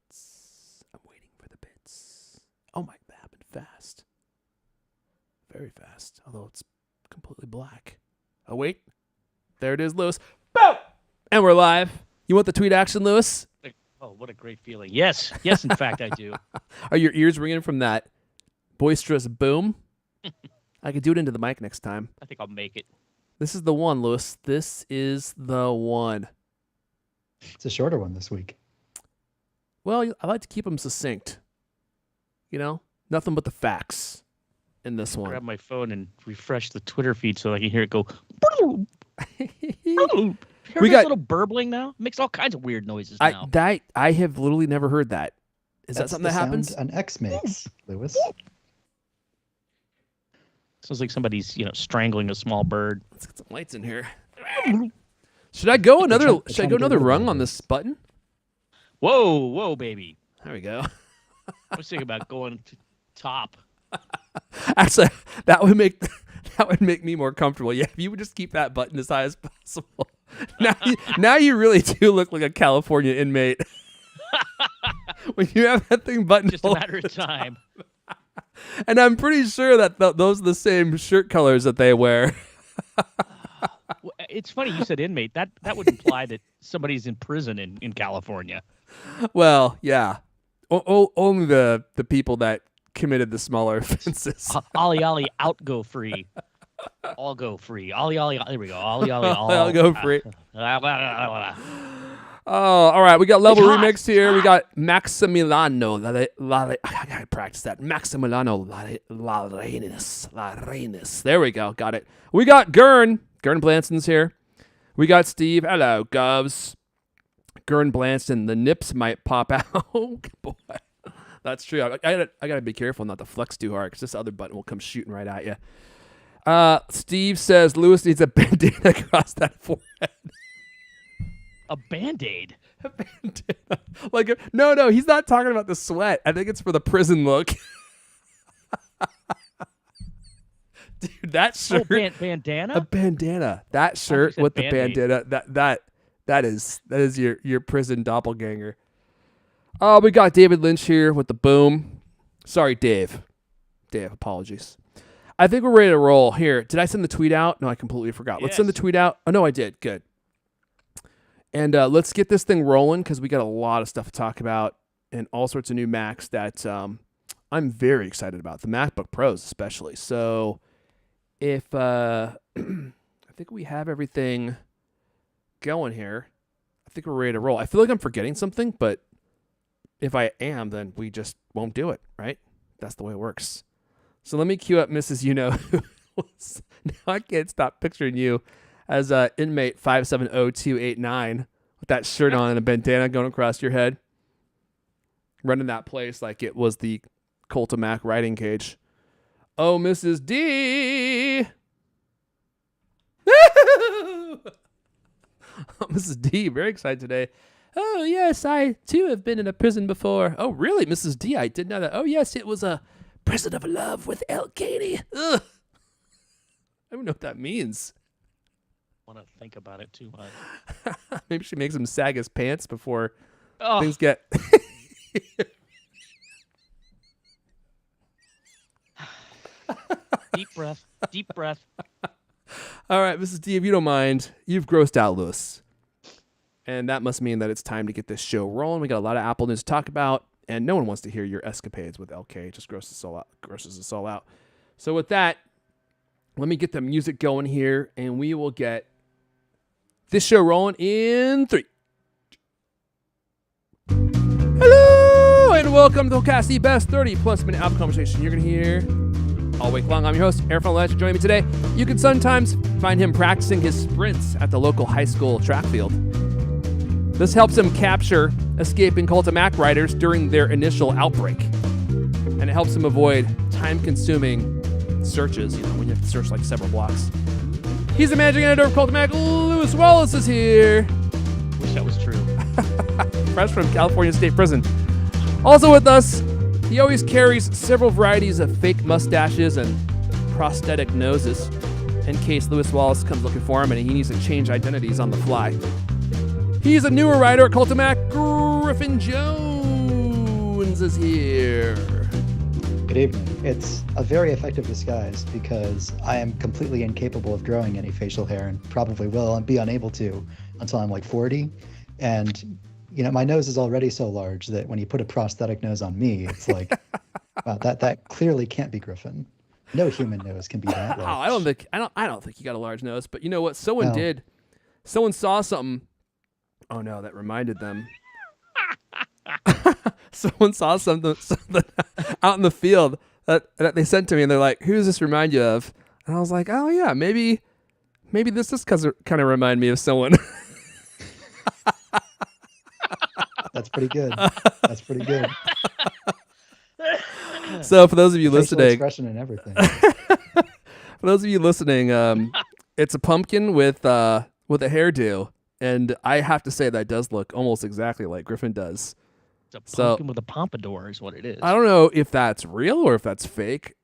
bits. I'm waiting for the bits. Oh my, that happened fast. Very fast. Although it's completely black. Oh, wait. There it is, Lewis. Boom! And we're live. You want the tweet action, Lewis? Oh, what a great feeling. Yes. Yes, in fact, I do. Are your ears ringing from that boisterous boom? I could do it into the mic next time. I think I'll make it. This is the one, Lewis. This is the one. It's a shorter one this week. Well, I like to keep them succinct. You know? Nothing but the facts in this one. Grab my phone and refresh the Twitter feed so I can hear it go. We got little burbling now. It makes all kinds of weird noises now. I have literally never heard that. Is that something that happens? An X makes, Lewis. Sounds like somebody's, strangling a small bird. Let's get some lights in here. Should I go another rung on this button? Whoa, baby. There we go. I was thinking about going to top. Actually, that would make me more comfortable. Yeah, if you would just keep that button as high as possible. Now you really do look like a California inmate. When you have that thing buttoned, just a matter of time. And I'm pretty sure that those are the same shirt colors that they wear. It's funny you said inmate. That would imply that somebody's in prison in California. Well, yeah. Only the people that committed the smaller offenses. Ollie, out, go free. All go free. Ollie, there we go. Ollie, all go free. Oh, all right. We got level remix here. We got Maximiliano. I gotta practice that. Maximiliano Larenis. There we go. Got it. We got Gern Blanson's here. We got Steve. Hello, Govs. Gern Blanson. The nips might pop out. Oh, boy. That's true. I gotta be careful not to flex too hard because this other button will come shooting right at you. Steve says Lewis needs a bandana across that forehead. A Band-Aid? A bandana. No, he's not talking about the sweat. I think it's for the prison look. Dude, that shirt. Oh, bandana? A bandana. That shirt with the bandana. That is your prison doppelganger. Oh, we got David Lynch here with the boom. Sorry, Dave. Apologies. I think we're ready to roll. Here, did I send the tweet out? No, I completely forgot. Let's send the tweet out. Oh, no, I did. Good. And let's get this thing rolling because we got a lot of stuff to talk about and all sorts of new Macs that I'm very excited about. The MacBook Pros especially. So if I think we have everything going here, I think we're ready to roll. I feel like I'm forgetting something, but if I am, then we just won't do it, right? That's the way it works. So let me cue up Mrs. Now I can't stop picturing you as inmate 570289 with that shirt on and a bandana going across your head, running that place like it was the Cult of Mac riding cage. Oh, Mrs. D. Oh, Mrs. D, very excited today. Oh, yes, I, too, have been in a prison before. Oh, really, Mrs. D? I didn't know that. Oh, yes, it was a prison of love with El Katie. Ugh. I don't know what that means. I want to think about it too much. Maybe she makes him sag his pants before things get... Deep breath. All right, Mrs. D, if you don't mind, you've grossed out Lewis. And that must mean that it's time to get this show rolling. We got a lot of Apple news to talk about, and no one wants to hear your escapades with LK. It just grosses us all out. So with that, let me get the music going here, and we will get this show rolling in 3. Hello, and welcome to CultCast, the best 30-plus minute Apple conversation you're going to hear all week long. I'm your host, Aaron Fernandez. Joining me today, you can sometimes find him practicing his sprints at the local high school track field. This helps him capture escaping Cult of Mac writers during their initial outbreak. And it helps him avoid time-consuming searches, when you have to search like several blocks. He's the managing editor of Cult of Mac. Lewis Wallace is here. Wish that was true. Fresh from California State Prison. Also with us, he always carries several varieties of fake mustaches and prosthetic noses in case Lewis Wallace comes looking for him and he needs to change identities on the fly. He's a newer writer at Cult of Mac, Griffin Jones. Bones is here. Good evening. It's a very effective disguise because I am completely incapable of growing any facial hair and probably will and be unable to until I'm like 40. And, my nose is already so large that when you put a prosthetic nose on me, it's like, wow, that clearly can't be Griffin. No human nose can be that large. I don't think you got a large nose, but you know what? Someone No. did. Someone saw something. Oh no, that reminded them. Someone saw something out in the field that they sent to me, and they're like, "Who does this remind you of?" And I was like, "Oh yeah, maybe this does kind of remind me of someone." That's pretty good. That's pretty good. So for those of you Facial listening, expression and everything. for those of you listening, it's a pumpkin with a hairdo, and I have to say that does look almost exactly like Griffin does. It's a pumpkin with a pompadour is what it is. I don't know if that's real or if that's fake.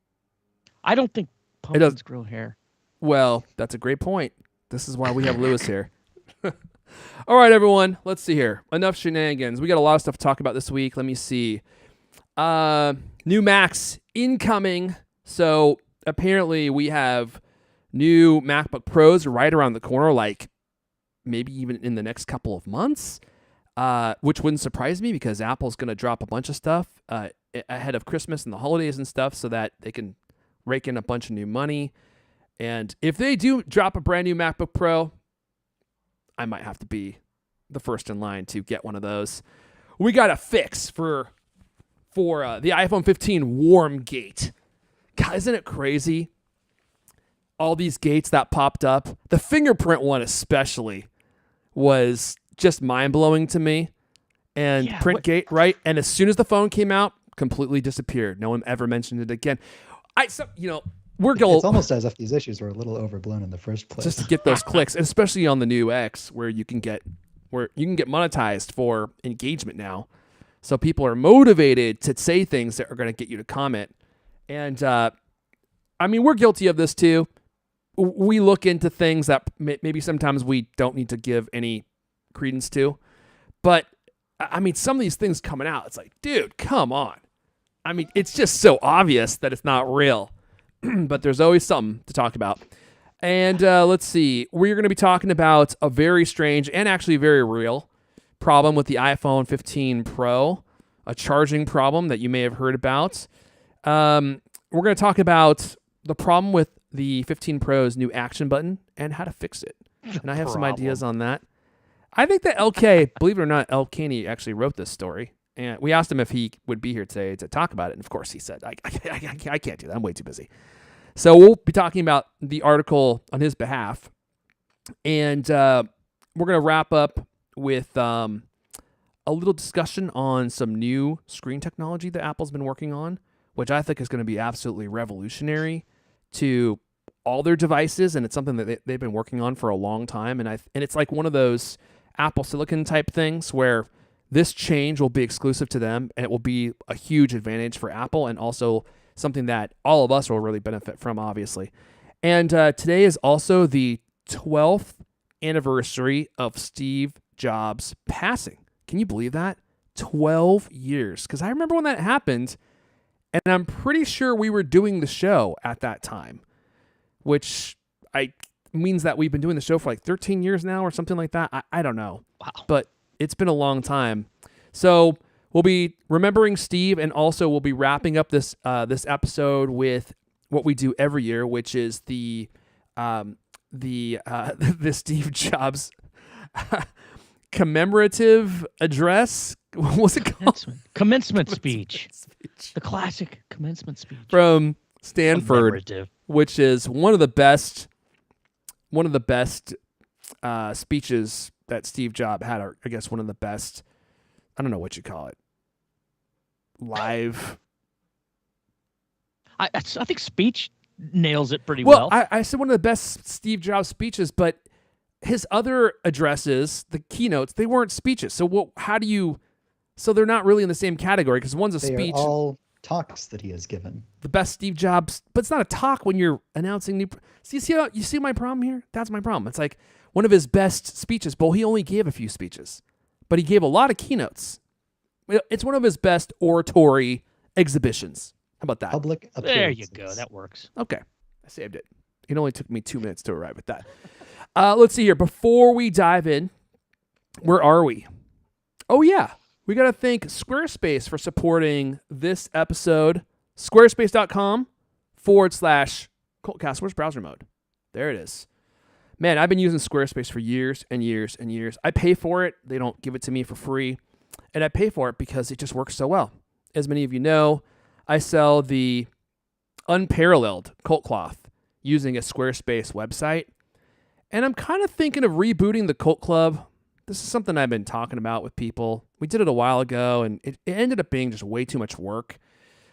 I don't think pumpkins grow hair. Well, that's a great point. This is why we have Lewis here. All right, everyone. Let's see here. Enough shenanigans. We got a lot of stuff to talk about this week. Let me see. New Macs incoming. So apparently we have new MacBook Pros right around the corner, like maybe even in the next couple of months, which wouldn't surprise me because Apple's going to drop a bunch of stuff ahead of Christmas and the holidays and stuff so that they can rake in a bunch of new money. And if they do drop a brand new MacBook Pro, I might have to be the first in line to get one of those. We got a fix for the iPhone 15 WarmGate. God, isn't it crazy? All these gates that popped up. The fingerprint one especially was just mind-blowing to me. And PrintGate, right? And as soon as the phone came out, completely disappeared. No one ever mentioned it again. It's almost as if these issues were a little overblown in the first place. Just to get those clicks, especially on the new X, where you can get monetized for engagement now. So people are motivated to say things that are going to get you to comment. And we're guilty of this too. We look into things that maybe sometimes we don't need to give any credence to. But some of these things coming out, it's like, dude, come on. It's just so obvious that it's not real. But there's always something to talk about. And let's see. We're going to be talking about a very strange and actually very real problem with the iPhone 15 Pro, a charging problem that you may have heard about. We're going to talk about the problem with the 15 Pro's new action button and how to fix it. And I have some ideas on that. I think that LK, believe it or not, L. Caney actually wrote this story. And we asked him if he would be here today to talk about it. And of course he said, I can't do that. I'm way too busy. So we'll be talking about the article on his behalf. And we're going to wrap up with a little discussion on some new screen technology that Apple's been working on, which I think is going to be absolutely revolutionary to all their devices. And it's something that they've been working on for a long time. And it's like one of those Apple Silicon type things where this change will be exclusive to them, and it will be a huge advantage for Apple and also something that all of us will really benefit from, obviously. And today is also the 12th anniversary of Steve Jobs' passing. Can you believe that? 12 years. Because I remember when that happened, and I'm pretty sure we were doing the show at that time, which means that we've been doing the show for like 13 years now or something like that. I don't know. Wow. But it's been a long time. So we'll be remembering Steve, and also we'll be wrapping up this episode with what we do every year, which is the Steve Jobs commemorative address. What was it called? Commencement speech. The classic commencement speech from Stanford, which is one of the best speeches that Steve Jobs had, or I guess one of the best, I don't know what you call it, live. I think speech nails it pretty well. I said one of the best Steve Jobs speeches, but his other addresses, the keynotes, they weren't speeches. So so they're not really in the same category, because one's a speech. They are all talks that he has given. The best Steve Jobs, but it's not a talk when you're announcing new. You see my problem here? That's my problem. It's like one of his best speeches, but he only gave a few speeches, but he gave a lot of keynotes. It's one of his best oratory exhibitions. How about that? Public There you appearances. go. That works. Okay. I saved it. It only took me 2 minutes to arrive at that. Let's see here. Before we dive in, where are we? Oh, yeah. We got to thank Squarespace for supporting this episode. Squarespace.com/CultCast. Where's browser mode? There it is. Man, I've been using Squarespace for years and years and years. I pay for it. They don't give it to me for free. And I pay for it because it just works so well. As many of you know, I sell the unparalleled CultCloth using a Squarespace website. And I'm kind of thinking of rebooting the Cult Club. This is something I've been talking about with people. We did it a while ago, and it ended up being just way too much work.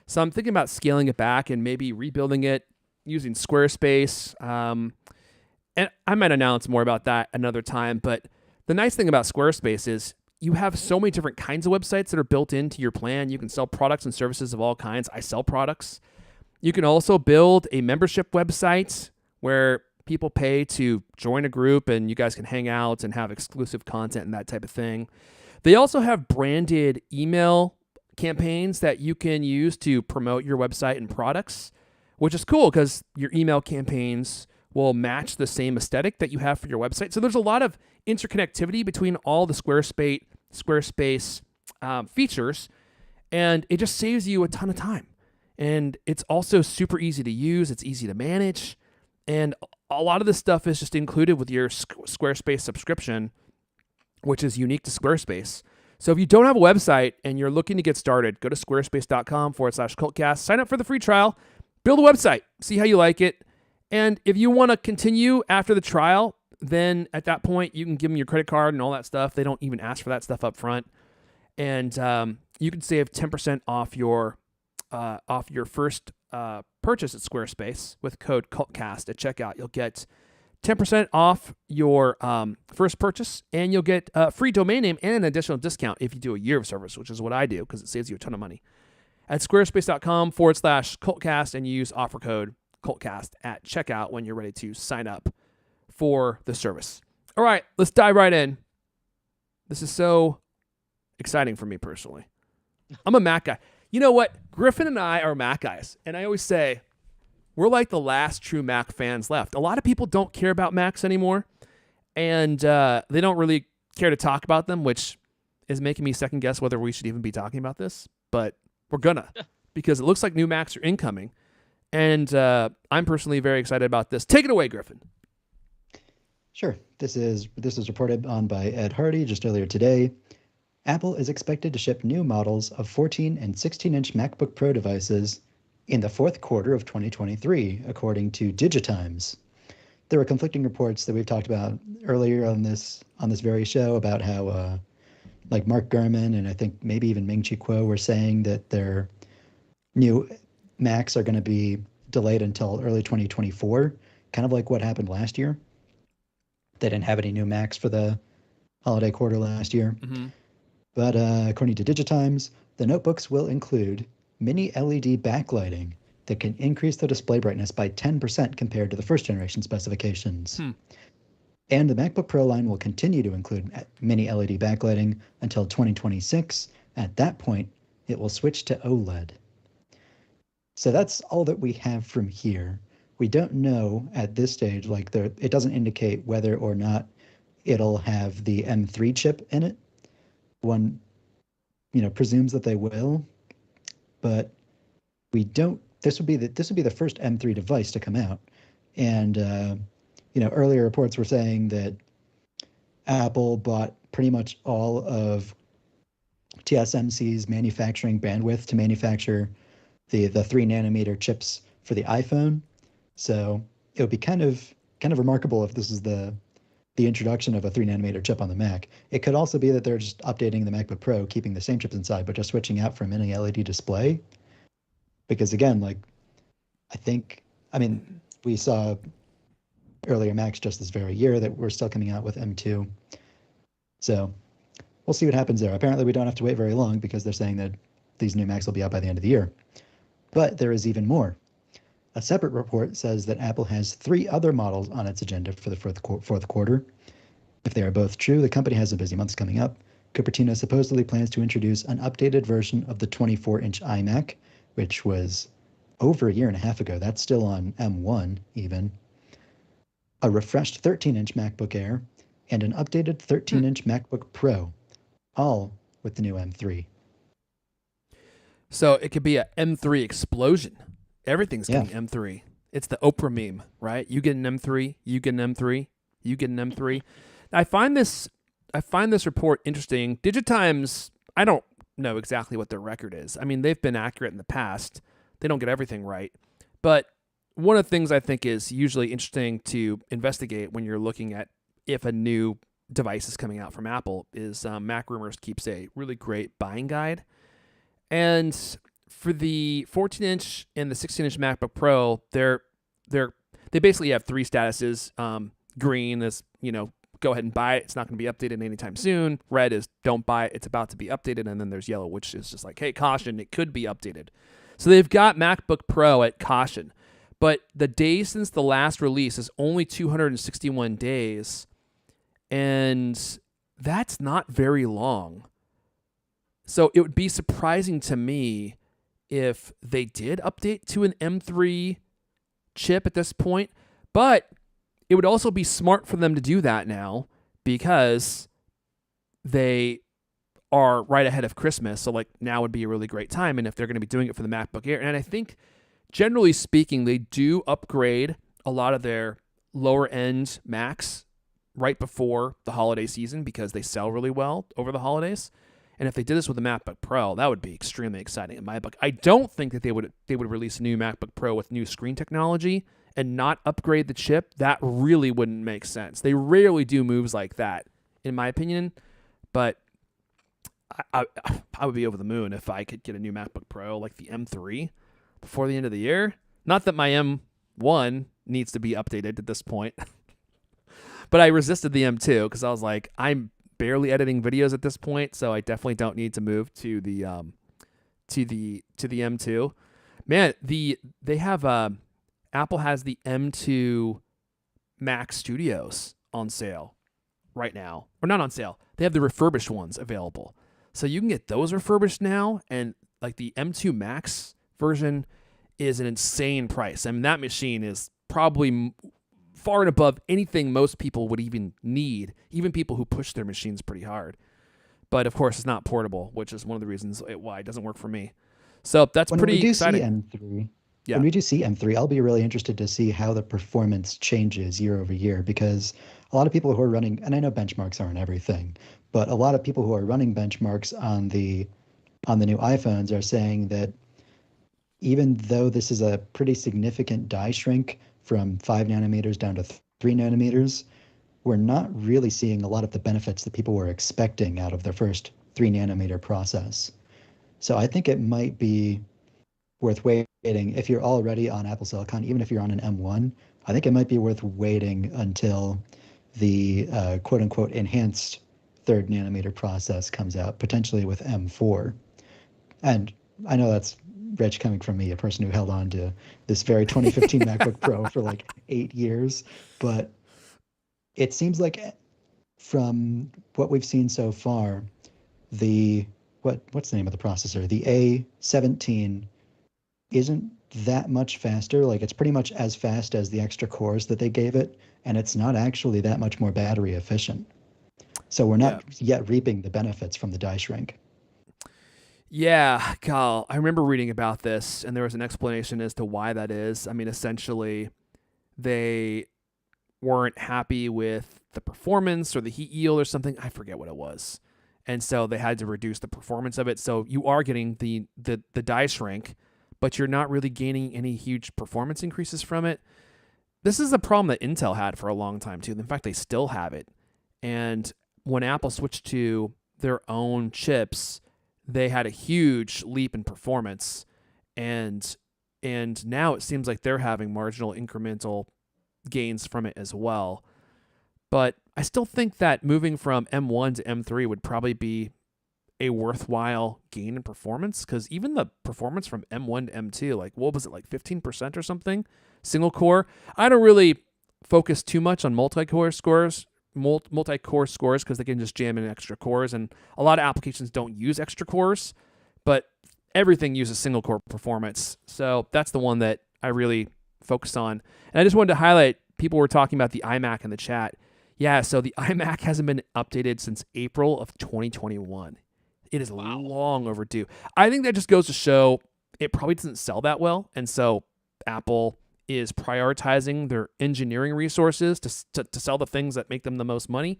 So I'm thinking about scaling it back and maybe rebuilding it using Squarespace. And I might announce more about that another time. But the nice thing about Squarespace is you have so many different kinds of websites that are built into your plan. You can sell products and services of all kinds. I sell products. You can also build a membership website where people pay to join a group and you guys can hang out and have exclusive content and that type of thing. They also have branded email campaigns that you can use to promote your website and products, which is cool because your email campaigns will match the same aesthetic that you have for your website. So there's a lot of interconnectivity between all the Squarespace features, and it just saves you a ton of time. And it's also super easy to use. It's easy to manage. And a lot of this stuff is just included with your Squarespace subscription, which is unique to Squarespace. So if you don't have a website and you're looking to get started, go to squarespace.com/CultCast, sign up for the free trial, build a website, see how you like it. And if you want to continue after the trial, then at that point, you can give them your credit card and all that stuff. They don't even ask for that stuff up front. And you can save 10% off your first purchase at Squarespace with code CultCast at checkout. You'll get 10% off your first purchase, and you'll get a free domain name and an additional discount if you do a year of service, which is what I do because it saves you a ton of money. At squarespace.com/CultCast, and you use offer code CultCast at checkout when you're ready to sign up for the service. All right, let's dive right in. This is so exciting for me personally. I'm a Mac guy. You know what? Griffin and I are Mac guys, and I always say we're like the last true Mac fans left. A lot of people don't care about Macs anymore, and they don't really care to talk about them, which is making me second guess whether we should even be talking about this, but we're gonna because it looks like new Macs are incoming, and I'm personally very excited about this. Take it away, Griffin. Sure. This is reported on by Ed Hardy just earlier today. Apple is expected to ship new models of 14 and 16-inch MacBook Pro devices in the fourth quarter of 2023, according to Digitimes. There were conflicting reports that we've talked about earlier on this very show about how like Mark Gurman and I think maybe even Ming-Chi Kuo were saying that their new Macs are going to be delayed until early 2024, kind of like what happened last year. They didn't have any new Macs for the holiday quarter last year. Mm-hmm. But according to Digitimes, the notebooks will include mini LED backlighting that can increase the display brightness by 10% compared to the first generation specifications. And the MacBook Pro line will continue to include mini LED backlighting until 2026. At that point, it will switch to OLED. So that's all that we have from here. We don't know at this stage, it doesn't indicate whether or not it'll have the M3 chip in it. One, presumes that they will, but we don't. This would be the first M3 device to come out, and earlier reports were saying that Apple bought pretty much all of TSMC's manufacturing bandwidth to manufacture the 3-nanometer chips for the iPhone. So it would be kind of remarkable if this is the introduction of a 3-nanometer chip on the Mac. It could also be that they're just updating the MacBook Pro, keeping the same chips inside, but just switching out for a mini LED display. Because again, we saw earlier Macs just this very year that we're still coming out with M2. So we'll see what happens there. Apparently we don't have to wait very long because they're saying that these new Macs will be out by the end of the year. But there is even more. A separate report says that Apple has 3 other models on its agenda for the fourth quarter. If they are both true, the company has some busy months coming up, Cupertino supposedly plans to introduce an updated version of the 24-inch iMac, which was over a year and a half ago. That's still on M1 even. A refreshed 13-inch MacBook Air, and an updated 13-inch MacBook Pro, all with the new M3. So it could be a M3 explosion. Everything's Yeah. getting M3. It's the Oprah meme, right? You get an M3, you get an M3, you get an M3. I find this report interesting. Digitimes, I don't know exactly what their record is. I mean, they've been accurate in the past. They don't get everything right. But one of the things I think is usually interesting to investigate when you're looking at if a new device is coming out from Apple is Mac Rumors keeps a really great buying guide. And for the 14-inch and the 16-inch MacBook Pro, they basically have three statuses. Green is, go ahead and buy it. It's not going to be updated anytime soon. Red is don't buy it. It's about to be updated. And then there's yellow, which is just like, hey, caution, it could be updated. So they've got MacBook Pro at caution. But the days since the last release is only 261 days. And that's not very long. So it would be surprising to me if they did update to an M3 chip at this point. But it would also be smart for them to do that now because they are right ahead of Christmas. So now would be a really great time. And if they're going to be doing it for the MacBook Air, and I think generally speaking, they do upgrade a lot of their lower end Macs right before the holiday season because they sell really well over the holidays. And if they did this with the MacBook Pro, that would be extremely exciting in my book. I don't think that they would release a new MacBook Pro with new screen technology and not upgrade the chip. That really wouldn't make sense. They rarely do moves like that, in my opinion. But I would be over the moon if I could get a new MacBook Pro like the M3 before the end of the year. Not that my M1 needs to be updated at this point. But I resisted the M2 because I was like, I'm barely editing videos at this point, so I definitely don't need to move to the M2. Man, they have Apple has the M2 Mac Studios on sale right now. Or not on sale. They have the refurbished ones available. So you can get those refurbished now, and the M2 Max version is an insane price. I mean, that machine is probably far and above anything most people would even need, even people who push their machines pretty hard. But of course, it's not portable, which is one of the reasons why it doesn't work for me. So that's pretty exciting. When we do see M3, I'll be really interested to see how the performance changes year over year, because a lot of people who are running, and I know benchmarks aren't everything, but a lot of people who are running benchmarks on the new iPhones are saying that even though this is a pretty significant die shrink from 5 nanometers down to 3 nanometers, we're not really seeing a lot of the benefits that people were expecting out of their first 3 nanometer process. So I think it might be worth waiting. If you're already on Apple Silicon, even if you're on an M1, I think it might be worth waiting until the quote unquote enhanced 3rd nanometer process comes out, potentially with M4. And I know that's Rich coming from me, a person who held on to this very 2015 MacBook Pro for 8 years. But it seems like from what we've seen so far, what's the name of the processor? The A17 isn't that much faster. It's pretty much as fast as the extra cores that they gave it, and it's not actually that much more battery efficient. So we're not yet reaping the benefits from the die shrink. Yeah, Kyle, I remember reading about this, and there was an explanation as to why that is. I mean, essentially, they weren't happy with the performance or the heat yield or something. I forget what it was. And so they had to reduce the performance of it. So you are getting the die shrink, but you're not really gaining any huge performance increases from it. This is a problem that Intel had for a long time, too. In fact, they still have it. And when Apple switched to their own chips, they had a huge leap in performance. And now it seems like they're having marginal incremental gains from it as well. But I still think that moving from M1 to M3 would probably be a worthwhile gain in performance, because even the performance from M1 to M2, what was it, 15% or something? Single core. I don't really focus too much on multi-core scores multi-core scores because they can just jam in extra cores, and a lot of applications don't use extra cores, but everything uses single core performance. So that's the one that I really focused on. And I just wanted to highlight, people were talking about the iMac in the chat. Yeah, so the iMac hasn't been updated since April of 2021. It is long overdue. I think that just goes to show it probably doesn't sell that well, and so Apple is prioritizing their engineering resources to sell the things that make them the most money.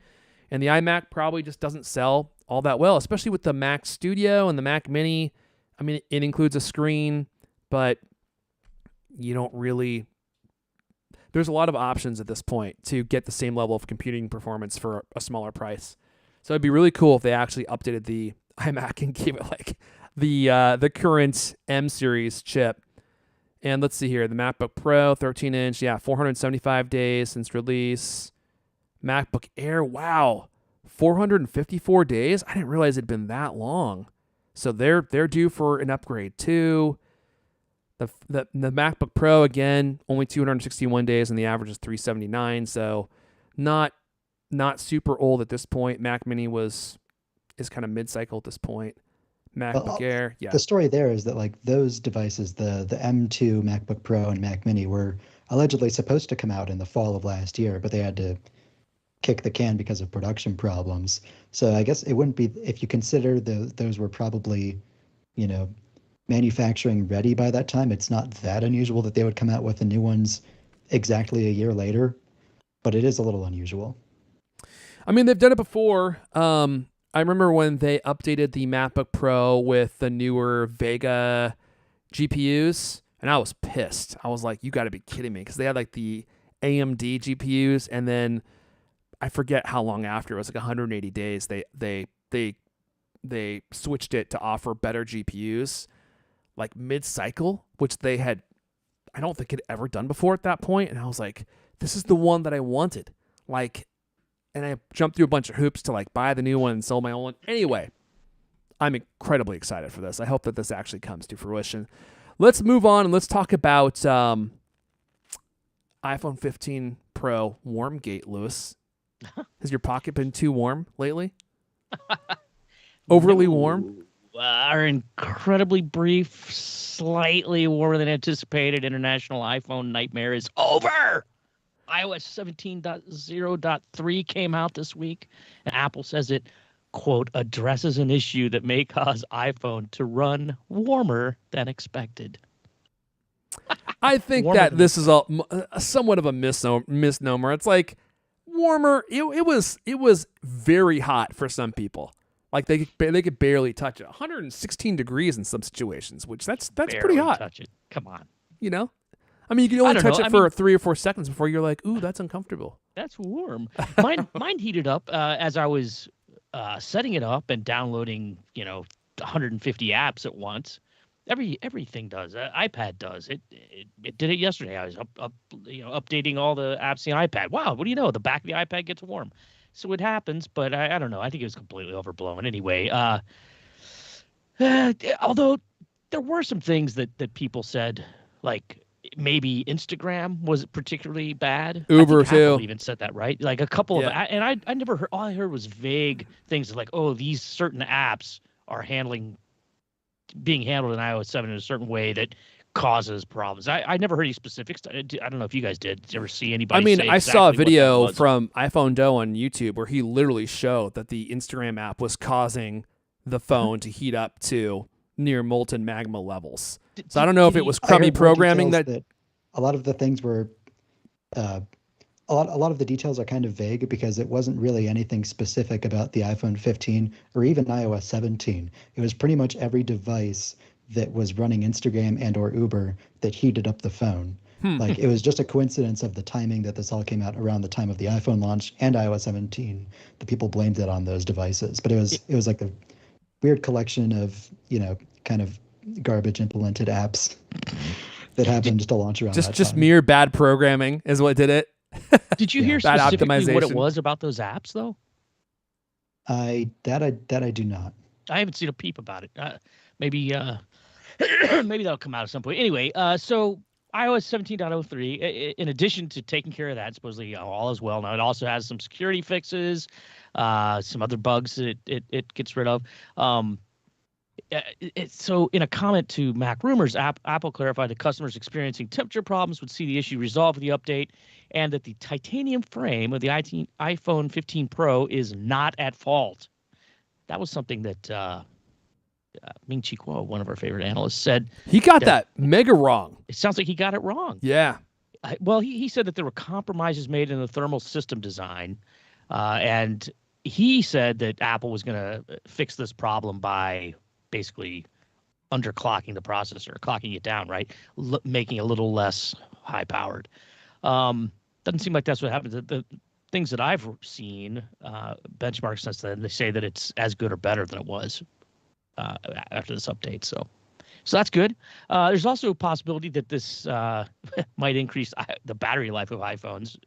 And the iMac probably just doesn't sell all that well, especially with the Mac Studio and the Mac Mini. I mean, it includes a screen, but you don't really... There's a lot of options at this point to get the same level of computing performance for a smaller price. So it'd be really cool if they actually updated the iMac and gave it like the current M series chip. And let's see here, the MacBook Pro, 13-inch, 475 days since release. MacBook Air, wow, 454 days? I didn't realize it'd been that long. So they're due for an upgrade too. The MacBook Pro, again, only 261 days, and the average is 379. So not super old at this point. Mac Mini is kind of mid-cycle at this point. MacBook Air, yeah. The story there is that like those devices, the M2 MacBook Pro and Mac Mini, were allegedly supposed to come out in the fall of last year, but they had to kick the can because of production problems. So I guess it wouldn't be, if you consider those were probably, manufacturing ready by that time, it's not that unusual that they would come out with the new ones exactly a year later, but it is a little unusual. I mean, they've done it before. I remember when they updated the MacBook Pro with the newer Vega GPUs, and I was pissed. I was like, you got to be kidding me, because they had like the AMD GPUs, and then I forget how long after, it was like 180 days, they switched it to offer better GPUs like mid-cycle, which they had, I don't think, had ever done before at that point. And I was like, this is the one that I wanted. Like, and I jumped through a bunch of hoops to like buy the new one and sell my own one. Anyway, I'm incredibly excited for this. I hope that this actually comes to fruition. Let's move on and let's talk about iPhone 15 Pro WarmGate, Lewis. Has your pocket been too warm lately? Overly warm? Our incredibly brief, slightly warmer than anticipated international iPhone nightmare is over. iOS 17.0.3 came out this week, and Apple says it, quote, addresses an issue that may cause iPhone to run warmer than expected. I think that this is a somewhat of a misnomer. It's like warmer. It was very hot for some people. Like they could barely touch it. 116 degrees in some situations, which that's pretty hot. Touch it. Come on. I mean, you can only touch it for 3 or 4 seconds before you're like, ooh, that's uncomfortable. That's warm. Mine heated up as I was setting it up and downloading, 150 apps at once. Everything does. iPad does. It did it yesterday. I was updating all the apps in the iPad. Wow, what do you know? The back of the iPad gets warm. So it happens, but I don't know. I think it was completely overblown. Anyway, although there were some things that people said, like maybe Instagram was particularly bad. Uber I think too. Apple even said that, right? Like a couple of, and I never heard. All I heard was vague things like, oh, these certain apps are being handled in iOS 7 in a certain way that causes problems. I never heard any specifics. I don't know if you guys did. Did you ever see anybody? I mean, say I saw a exactly video what that was? from iPhone Doe on YouTube where he literally showed that the Instagram app was causing the phone to heat up to near molten magma levels. So I don't know if it was crummy programming that a lot of the things were a lot of the details are kind of vague because it wasn't really anything specific about the iPhone 15 or even iOS 17. It was pretty much every device that was running Instagram and or Uber that heated up the phone. Like it was just a coincidence of the timing that this all came out around the time of the iPhone launch and iOS 17. The people blamed it on those devices, but it was like a weird collection of kind of garbage implemented apps that happened to launch around that just time. mere bad programming is what did it. Did you hear Bad specifically what it optimization. was about those apps, though? I do not. I haven't seen a peep about it. Maybe maybe that'll come out at some point. Anyway, so iOS 17.03, in addition to taking care of that, supposedly all is well. Now it also has some security fixes, some other bugs that it gets rid of. So in a comment to Mac Rumors, Apple clarified that customers experiencing temperature problems would see the issue resolved with the update, and that the titanium frame of the iPhone 15 Pro is not at fault. That was something that Ming Chi Kuo, one of our favorite analysts, said. He got that mega wrong. It sounds like he got it wrong. Yeah. Well, he said that there were compromises made in the thermal system design, and he said that Apple was going to fix this problem by basically underclocking the processor, clocking it down, right? Making it a little less high-powered. Doesn't seem like that's what happened. The things that I've seen, benchmarks since then, they say that it's as good or better than it was after this update. So that's good. There's also a possibility that this might increase the battery life of iPhones.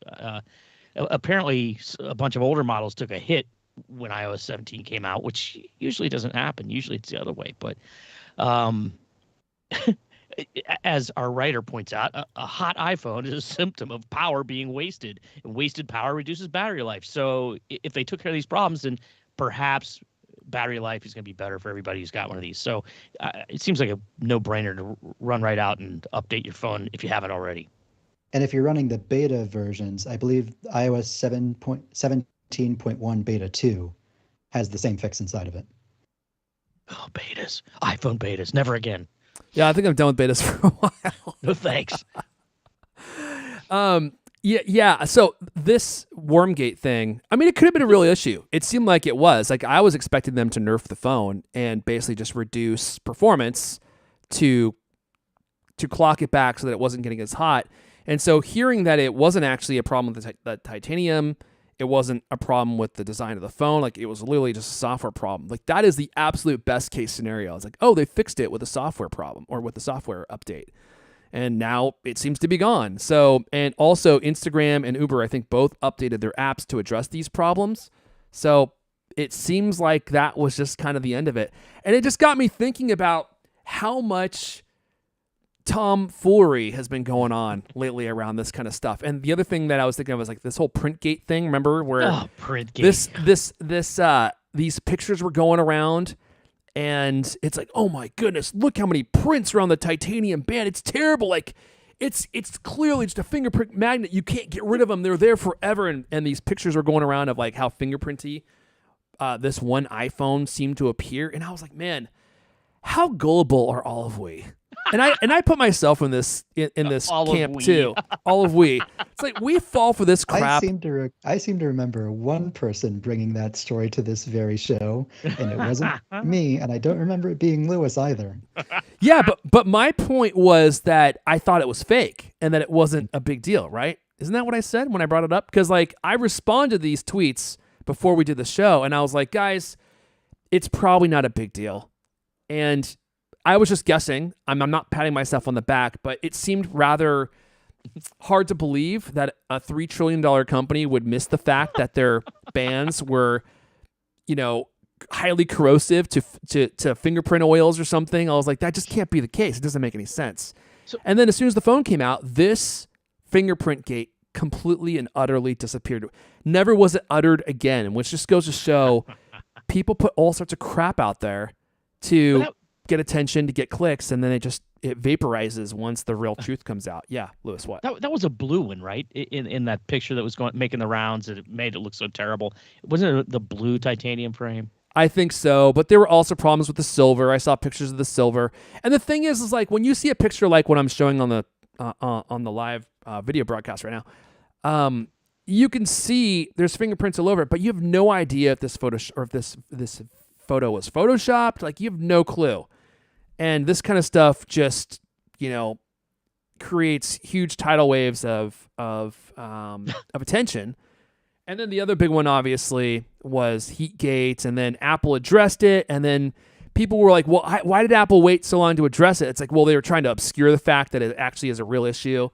Apparently, a bunch of older models took a hit when iOS 17 came out, which usually doesn't happen. Usually it's the other way. But as our writer points out, a hot iPhone is a symptom of power being wasted, and wasted power reduces battery life. So if they took care of these problems, then perhaps battery life is going to be better for everybody who's got one of these. So it seems like a no-brainer to run right out and update your phone if you haven't already. And if you're running the beta versions, I believe iOS 17.1 beta 2 has the same fix inside of it. Oh, betas. iPhone betas. Never again. Yeah, I think I'm done with betas for a while. No thanks. Yeah. So this WarmGate thing, I mean, it could have been a real issue. It seemed like it was. Like, I was expecting them to nerf the phone and basically just reduce performance to clock it back so that it wasn't getting as hot. And so hearing that it wasn't actually a problem with the titanium, it wasn't a problem with the design of the phone, like it was literally just a software problem. Like, that is the absolute best case scenario. It's like, oh, they fixed it with a software problem or with the software update. And now it seems to be gone. So, and also Instagram and Uber, I think, both updated their apps to address these problems. So it seems like that was just kind of the end of it. And it just got me thinking about how much tomfoolery has been going on lately around this kind of stuff. And the other thing that I was thinking of was like this whole PrintGate thing. Remember where PrintGate. These pictures were going around, and it's like, oh my goodness, look how many prints are on the titanium band. It's terrible. Like, it's clearly just a fingerprint magnet. You can't get rid of them. They're there forever. And these pictures were going around of like how fingerprinty this one iPhone seemed to appear. And I was like, man, how gullible are all of we? And I put myself in this camp too. All of we. It's like we fall for this crap. I seem to remember one person bringing that story to this very show, and it wasn't me, and I don't remember it being Lewis either. Yeah, but my point was that I thought it was fake and that it wasn't a big deal, right? Isn't that what I said when I brought it up? Because like I responded to these tweets before we did the show, and I was like, guys, it's probably not a big deal. And I was just guessing. I'm not patting myself on the back, but it seemed rather hard to believe that a $3 trillion company would miss the fact that their bands were, highly corrosive to fingerprint oils or something. I was like, that just can't be the case. It doesn't make any sense. And then as soon as the phone came out, this fingerprint gate completely and utterly disappeared. Never was it uttered again, which just goes to show people put all sorts of crap out there to get attention, to get clicks, and then it vaporizes once the real truth comes out. Yeah, Lewis, what? That was a blue one, right? In that picture that was making the rounds, and it made it look so terrible. Wasn't it the blue titanium frame? I think so, but there were also problems with the silver. I saw pictures of the silver, and the thing is like when you see a picture like what I'm showing on the live video broadcast right now, you can see there's fingerprints all over it, but you have no idea if this photo or if this photo was photoshopped. Like, you have no clue. And this kind of stuff just, creates huge tidal waves of attention. And then the other big one, obviously, was Heatgate, and then Apple addressed it, and then people were like, well, why did Apple wait so long to address it? It's like, well, they were trying to obscure the fact that it actually is a real issue.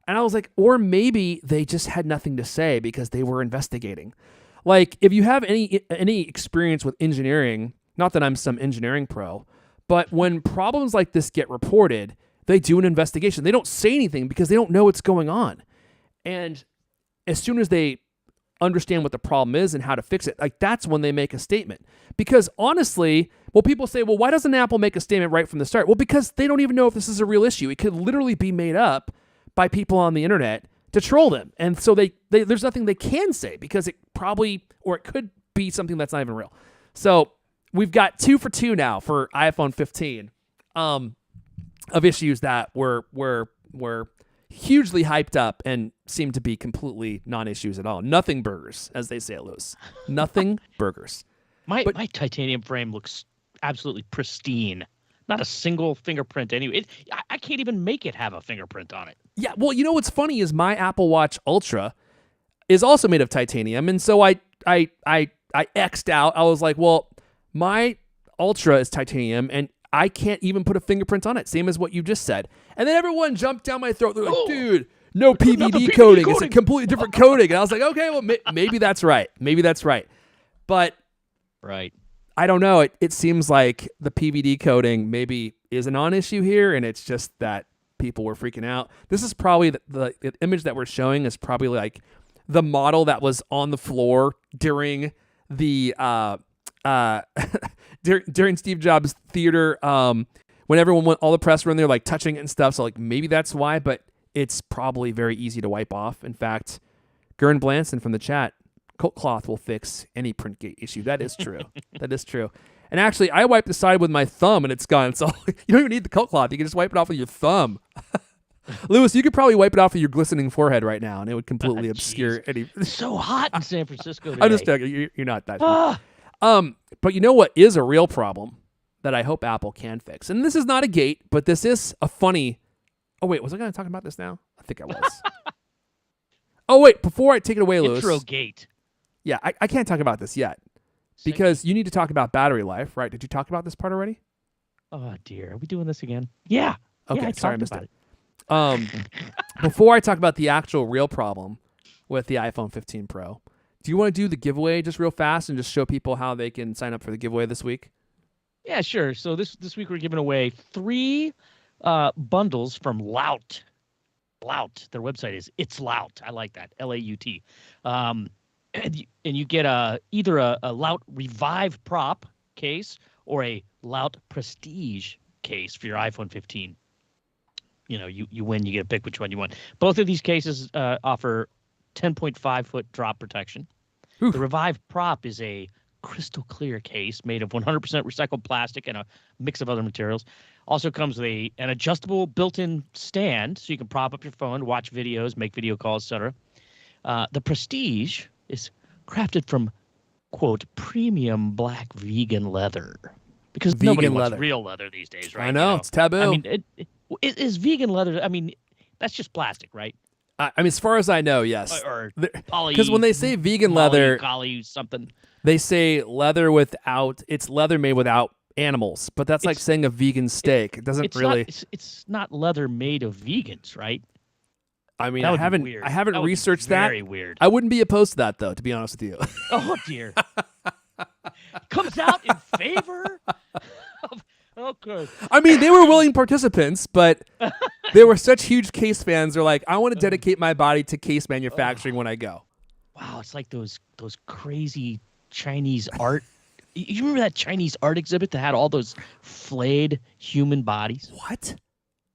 And I was like, or maybe they just had nothing to say because they were investigating. Like, if you have any experience with engineering, not that I'm some engineering pro, but when problems like this get reported, they do an investigation. They don't say anything because they don't know what's going on. And as soon as they understand what the problem is and how to fix it, like that's when they make a statement. Because honestly, well, people say, well, why doesn't Apple make a statement right from the start? Well, because they don't even know if this is a real issue. It could literally be made up by people on the internet to troll them. And so there's nothing they can say because it probably, or it could be something that's not even real. So we've got 2 for 2 now for iPhone 15 of issues that were hugely hyped up and seem to be completely non-issues at all. Nothing burgers, as they say at Lewis. Nothing burgers. My titanium frame looks absolutely pristine. Not a single fingerprint anyway. I can't even make it have a fingerprint on it. Yeah, well, you know what's funny is my Apple Watch Ultra is also made of titanium, and so I X'd out. I was like, well, my Ultra is titanium, and I can't even put a fingerprint on it, same as what you just said. And then everyone jumped down my throat. They're like, dude, no PVD coating. It's a completely different coating. And I was like, okay, well, maybe that's right. Maybe that's right. But right. I don't know. It seems like the PVD coating maybe is a non-issue here, and it's just that people were freaking out. This is probably the image that we're showing is probably like the model that was on the floor during the during Steve Jobs' theater, when everyone went, all the press were in there like touching it and stuff. So like maybe that's why, but it's probably very easy to wipe off. In fact, Gern Blanson from the chat, CultCloth will fix any printgate issue. That is true. That is true. And actually, I wiped the side with my thumb and it's gone. So you don't even need the CultCloth. You can just wipe it off with your thumb. Lewis, you could probably wipe it off with your glistening forehead right now, and it would completely obscure any. It's so hot in San Francisco today. I'm just joking. You're not that. But you know what is a real problem that I hope Apple can fix? And this is not a gate, but this is a funny. Oh wait, was I going to talk about this now? I think I was. Oh wait, before I take it away, Lewis. Intro gate. Yeah, I can't talk about this yet because you need to talk about battery life, right? Did you talk about this part already? Oh dear, are we doing this again? Yeah. Okay, yeah, sorry, I missed it. Before I talk about the actual real problem with the iPhone 15 Pro, do you want to do the giveaway just real fast and just show people how they can sign up for the giveaway this week? Yeah, sure. So this week we're giving away 3 bundles from Lout. Lout. Their website is It's Lout. I like that. Laut. And you get either a Lout Revive Prop case or a Lout Prestige case for your iPhone 15. You know, you win, you get to pick which one you want. Both of these cases offer 10.5 foot drop protection. Oof. The Revive Prop is a crystal clear case made of 100% recycled plastic and a mix of other materials. Also comes with an adjustable built-in stand so you can prop up your phone, watch videos, make video calls, etc. The Prestige is crafted from, quote, premium black vegan leather. Because nobody wants real leather these days, right? I know, it's taboo. I mean, is vegan leather, I mean, that's just plastic, right? I mean, as far as I know, yes. Or poly. Because when they say vegan leather, something. They say leather it's leather made without animals, but that's like saying a vegan steak. It doesn't really. It's not leather made of vegans, right? I mean, I haven't researched that. Very weird. I wouldn't be opposed to that, though, to be honest with you. Oh dear. Comes out in favor of. Okay. I mean, they were willing participants, but they were such huge case fans. They're like, I want to dedicate my body to case manufacturing when I go. Wow, it's like those crazy Chinese art. You remember that Chinese art exhibit that had all those flayed human bodies? What?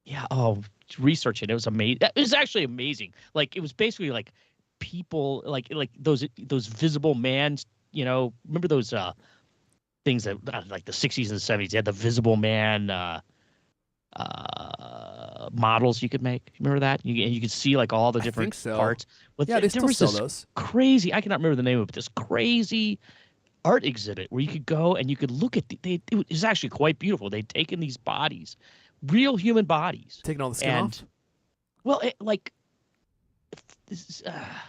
Yeah. Oh, research it. It was amazing. It was actually amazing. Like it was basically like people, like those Visible Man. You know, remember those things that like the 60s and 70s? They had the Visible Man models you could make. Remember that? You could see like all the different parts. But yeah, they still sell those. Crazy. I cannot remember the name of it. This crazy art exhibit where you could go and you could look at it was actually quite beautiful. They'd taken these bodies, real human bodies, taking all the skin off. Well,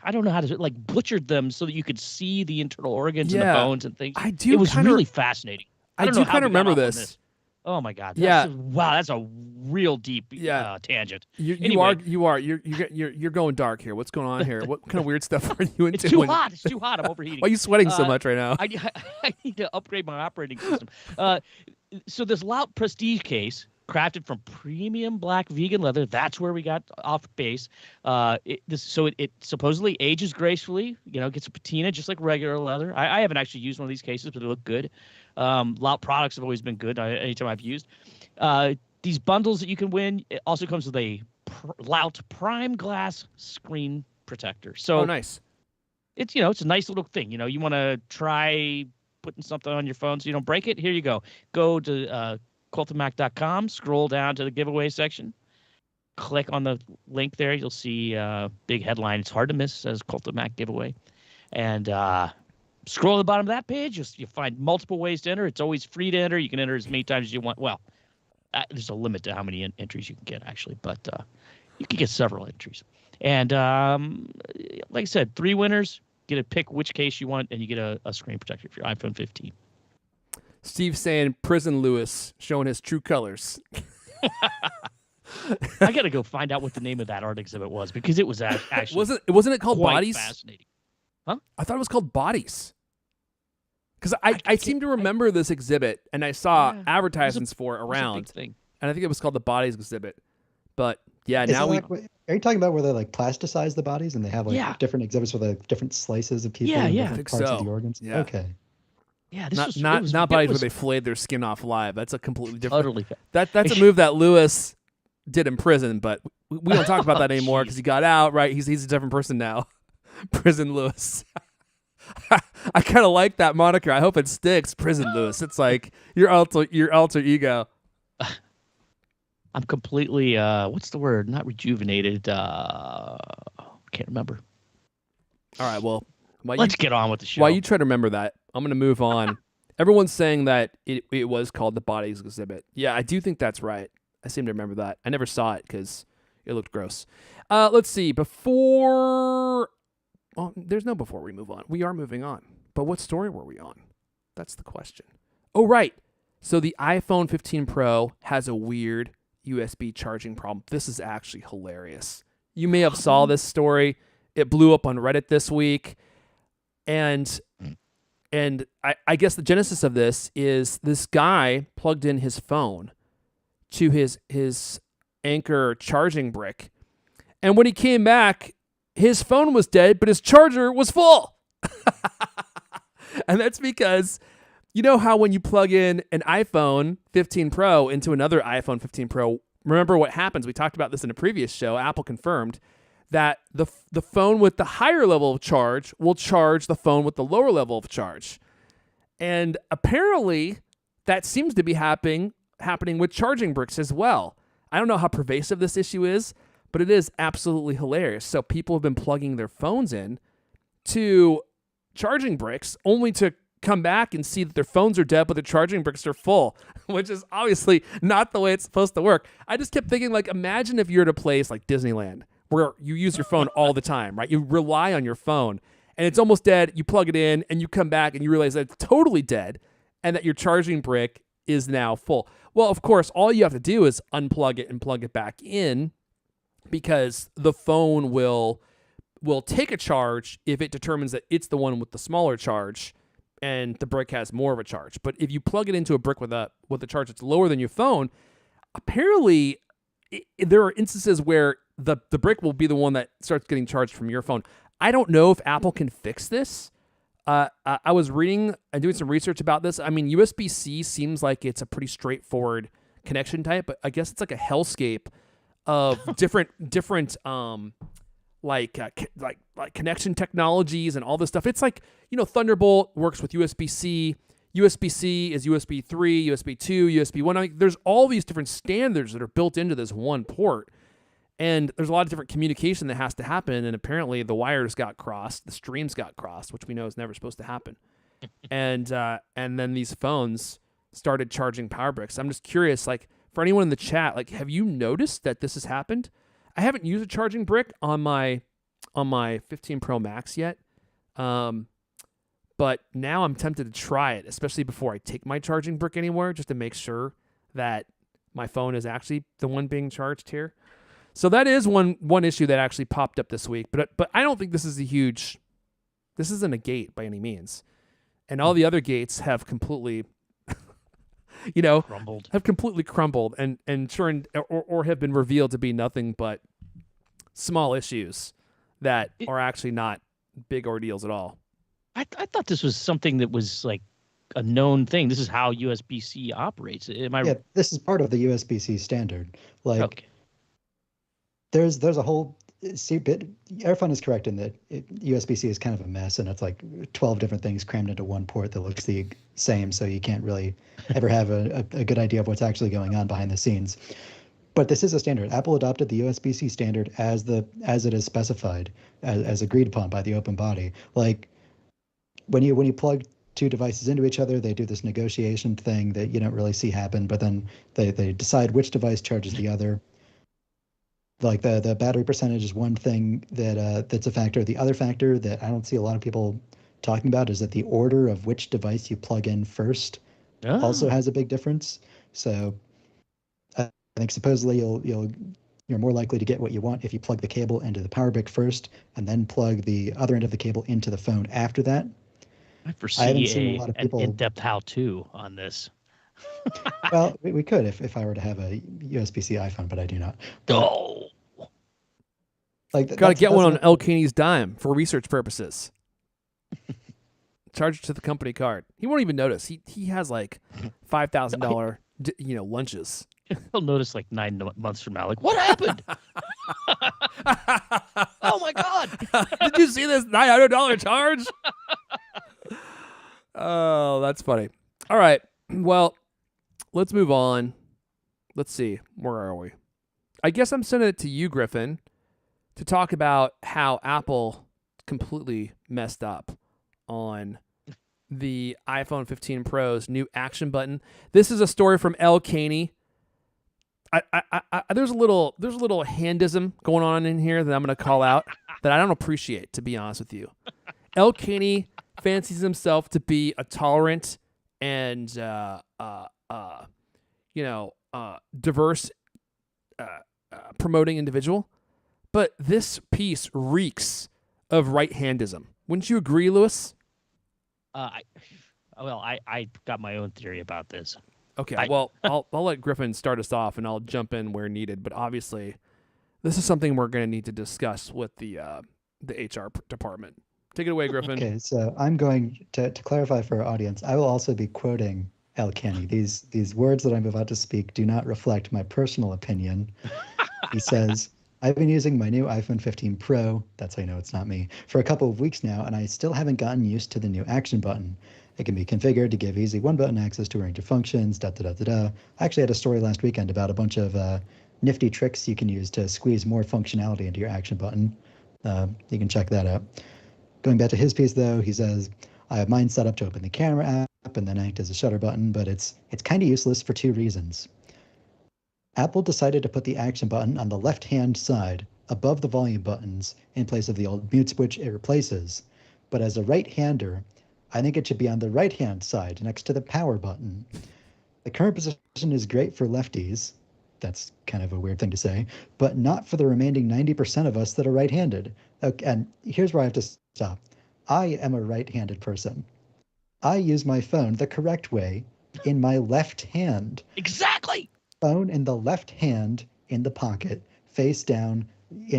I don't know how to like butchered them so that you could see the internal organs and the bones and things. I do. It was really fascinating. I do kind of remember this. Oh my God! Yeah. Wow, that's a real deep tangent. You're going dark here. What's going on here? What kind of weird stuff are you into? It's too hot. It's too hot. I'm overheating. Why are you sweating so much right now? I need to upgrade my operating system. So this Lout Prestige case crafted from premium black vegan leather. That's where we got off base. It supposedly ages gracefully. Gets a patina just like regular leather. I haven't actually used one of these cases, but they look good. Lout products have always been good anytime I've used. These bundles that you can win, it also comes with a Lout Prime Glass screen protector. So nice. It's it's a nice little thing. You want to try putting something on your phone so you don't break it. Here you go. Go to cultofmac.com, scroll down to the giveaway section, click on the link there. You'll see a big headline. It's hard to miss. It says Cult of Mac giveaway. And scroll to the bottom of that page. You find multiple ways to enter. It's always free to enter. You can enter as many times as you want. Well, there's a limit to how many entries you can get, actually, but you can get several entries. And like I said, 3 winners. Get to pick which case you want, and you get a screen protector for your iPhone 15. Steve saying Prison Lewis showing his true colors. I got to go find out what the name of that art exhibit was, because it was actually wasn't it called quite Bodies? Fascinating. Huh? I thought it was called Bodies. Because I seem to remember this exhibit, and I saw advertisements for it around. Thing. And I think it was called the Bodies exhibit. But yeah, Is now we. Are you talking about where they like plasticize the bodies and they have like different exhibits with like different slices of people and different parts of the organs? Yeah. Okay. Yeah, not bodies where they flayed their skin off live. That's a completely different. Totally. That's a move that Lewis did in prison, but we don't talk about that anymore because he got out. Right? He's a different person now. Prison Lewis. I kind of like that moniker. I hope it sticks. Prison Lewis. It's like your alter ego. I'm completely what's the word? Not rejuvenated. Can't remember. All right, well, let's get on with the show. While you try to remember that, I'm going to move on. Everyone's saying that it was called the Bodies exhibit. Yeah, I do think that's right. I seem to remember that. I never saw it because it looked gross. Let's see. Well, there's no before we move on. We are moving on. But what story were we on? That's the question. Oh, right. So the iPhone 15 Pro has a weird USB charging problem. This is actually hilarious. You may have saw this story. It blew up on Reddit this week. And I guess the genesis of this is this guy plugged in his phone to his Anchor charging brick. And when he came back, his phone was dead, but his charger was full. And that's because you know how when you plug in an iPhone 15 Pro into another iPhone 15 Pro, remember what happens? We talked about this in a previous show. Apple confirmed that the phone with the higher level of charge will charge the phone with the lower level of charge. And apparently that seems to be happening with charging bricks as well. I don't know how pervasive this issue is, but it is absolutely hilarious. So people have been plugging their phones in to charging bricks only to come back and see that their phones are dead, but their charging bricks are full, which is obviously not the way it's supposed to work. I just kept thinking, like, imagine if you're at a place like Disneyland where you use your phone all the time, right? You rely on your phone and it's almost dead. You plug it in and you come back and you realize that it's totally dead and that your charging brick is now full. Well, of course, all you have to do is unplug it and plug it back in because the phone will take a charge if it determines that it's the one with the smaller charge and the brick has more of a charge. But if you plug it into a brick with a charge that's lower than your phone, apparently there are instances where the brick will be the one that starts getting charged from your phone. I don't know if Apple can fix this. I was reading and doing some research about this. I mean, USB-C seems like it's a pretty straightforward connection type, but I guess it's like a hellscape of different connection technologies and all this stuff. It's like, Thunderbolt works with USB-C. USB-C is USB 3, USB 2, USB 1. I mean, there's all these different standards that are built into this one port. And there's a lot of different communication that has to happen. And apparently the wires got crossed, the streams got crossed, which we know is never supposed to happen. And then these phones started charging power bricks. I'm just curious, like, for anyone in the chat, like, have you noticed that this has happened? I haven't used a charging brick on my 15 Pro Max yet. But now I'm tempted to try it, especially before I take my charging brick anywhere, just to make sure that my phone is actually the one being charged here. So that is one issue that actually popped up this week. But I don't think this isn't a gate by any means. And all the other gates have completely Crumbled. have completely crumbled and or have been revealed to be nothing but small issues that are actually not big ordeals at all. I thought this was something that was like a known thing. This is how USB-C operates. Am I? Yeah, this is part of the USB-C standard. Like, Okay. there's a whole Airfun is correct in that USB-C is kind of a mess, and it's like 12 different things crammed into one port that looks the same, so you can't really ever have a good idea of what's actually going on behind the scenes. But this is a standard. Apple adopted the USB-C standard as it is specified, as agreed upon by the open body. Like, when you plug two devices into each other, they do this negotiation thing that you don't really see happen, but then they decide which device charges the other. Like the battery percentage is one thing that's a factor. The other factor that I don't see a lot of people talking about is that the order of which device you plug in first also has a big difference. So I think supposedly you're more likely to get what you want if you plug the cable into the power brick first and then plug the other end of the cable into the phone after that. I haven't foresee seen a lot of people. an in-depth how-to on this. Well, we could if I were to have a USB-C iPhone, but I do not. Oh, Like, Got to get one on El Caney's dime for research purposes. Charge it to the company card. He won't even notice. He has like $5,000 lunches. he'll notice like 9 months from now. Like, what happened? Oh my God! Did you see this $900 charge? Oh, that's funny. All right. Well, let's move on. Let's see. Where are we? I guess I'm sending it to you, Griffin, to talk about how Apple completely messed up on the iPhone 15 Pro's new action button. This is a story from El Caney. There's a little handism going on in here that I'm going to call out that I don't appreciate, to be honest with you. El Caney fancies himself to be a tolerant and diverse promoting individual, but this piece reeks of right-handism. Wouldn't you agree, Lewis? I got my own theory about this. Okay, well, I'll let Griffin start us off, and I'll jump in where needed. But obviously, this is something we're going to need to discuss with the HR department. Take it away, Griffin. Okay, so I'm going to clarify for our audience. I will also be quoting El Caney. These words that I'm about to speak do not reflect my personal opinion. He says, "I've been using my new iPhone 15 Pro, that's how you know it's not me, for a couple of weeks now, and I still haven't gotten used to the new action button. It can be configured to give easy one-button access to a range of functions, I actually had a story last weekend about a bunch of nifty tricks you can use to squeeze more functionality into your action button. You can check that out. Going back to his piece, though, he says, I have mine set up to open the camera app and then act as a shutter button, but it's kind of useless for two reasons. Apple decided to put the action button on the left-hand side, above the volume buttons, in place of the old mute switch it replaces. But as a right-hander, I think it should be on the right-hand side, next to the power button. The current position is great for lefties. That's kind of a weird thing to say, but not for the remaining 90% of us that are right-handed. Okay, and here's where I have to stop. I am a right-handed person. I use my phone the correct way in my left hand. Exactly. Phone in the left hand in the pocket, face down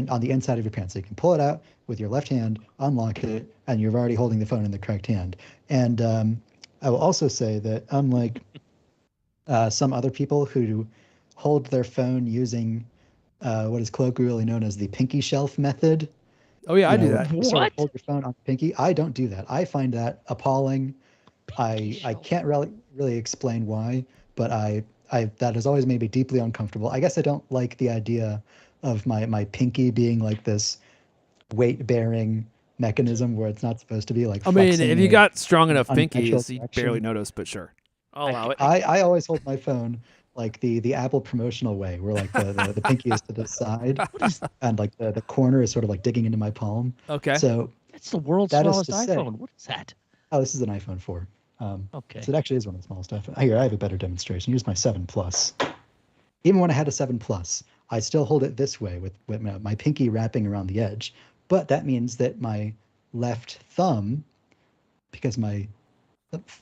on the inside of your pants. So you can pull it out with your left hand, unlock it, and you're already holding the phone in the correct hand. And I will also say that unlike some other people who hold their phone using what is colloquially known as the pinky shelf method. Oh yeah, I do that. You sort of hold your phone on pinky. I don't do that. I find that appalling. I can't really explain why, but I that has always made me deeply uncomfortable. I guess I don't like the idea of my pinky being like this weight-bearing mechanism where it's not supposed to be like. I mean, if you got strong enough pinkies, you direction. barely notice, but sure, I'll allow it. I always hold my phone like the Apple promotional way, where like the pinky is to the side, and like the corner is sort of like digging into my palm. Okay. So that's the world's smallest iPhone. What is that? Oh, this is an iPhone 4. Okay. So it actually is one of the smallest iPhones. Here, I have a better demonstration. Here's my 7 Plus. Even when I had a 7 Plus, I still hold it this way with my pinky wrapping around the edge. But that means that my left thumb, because my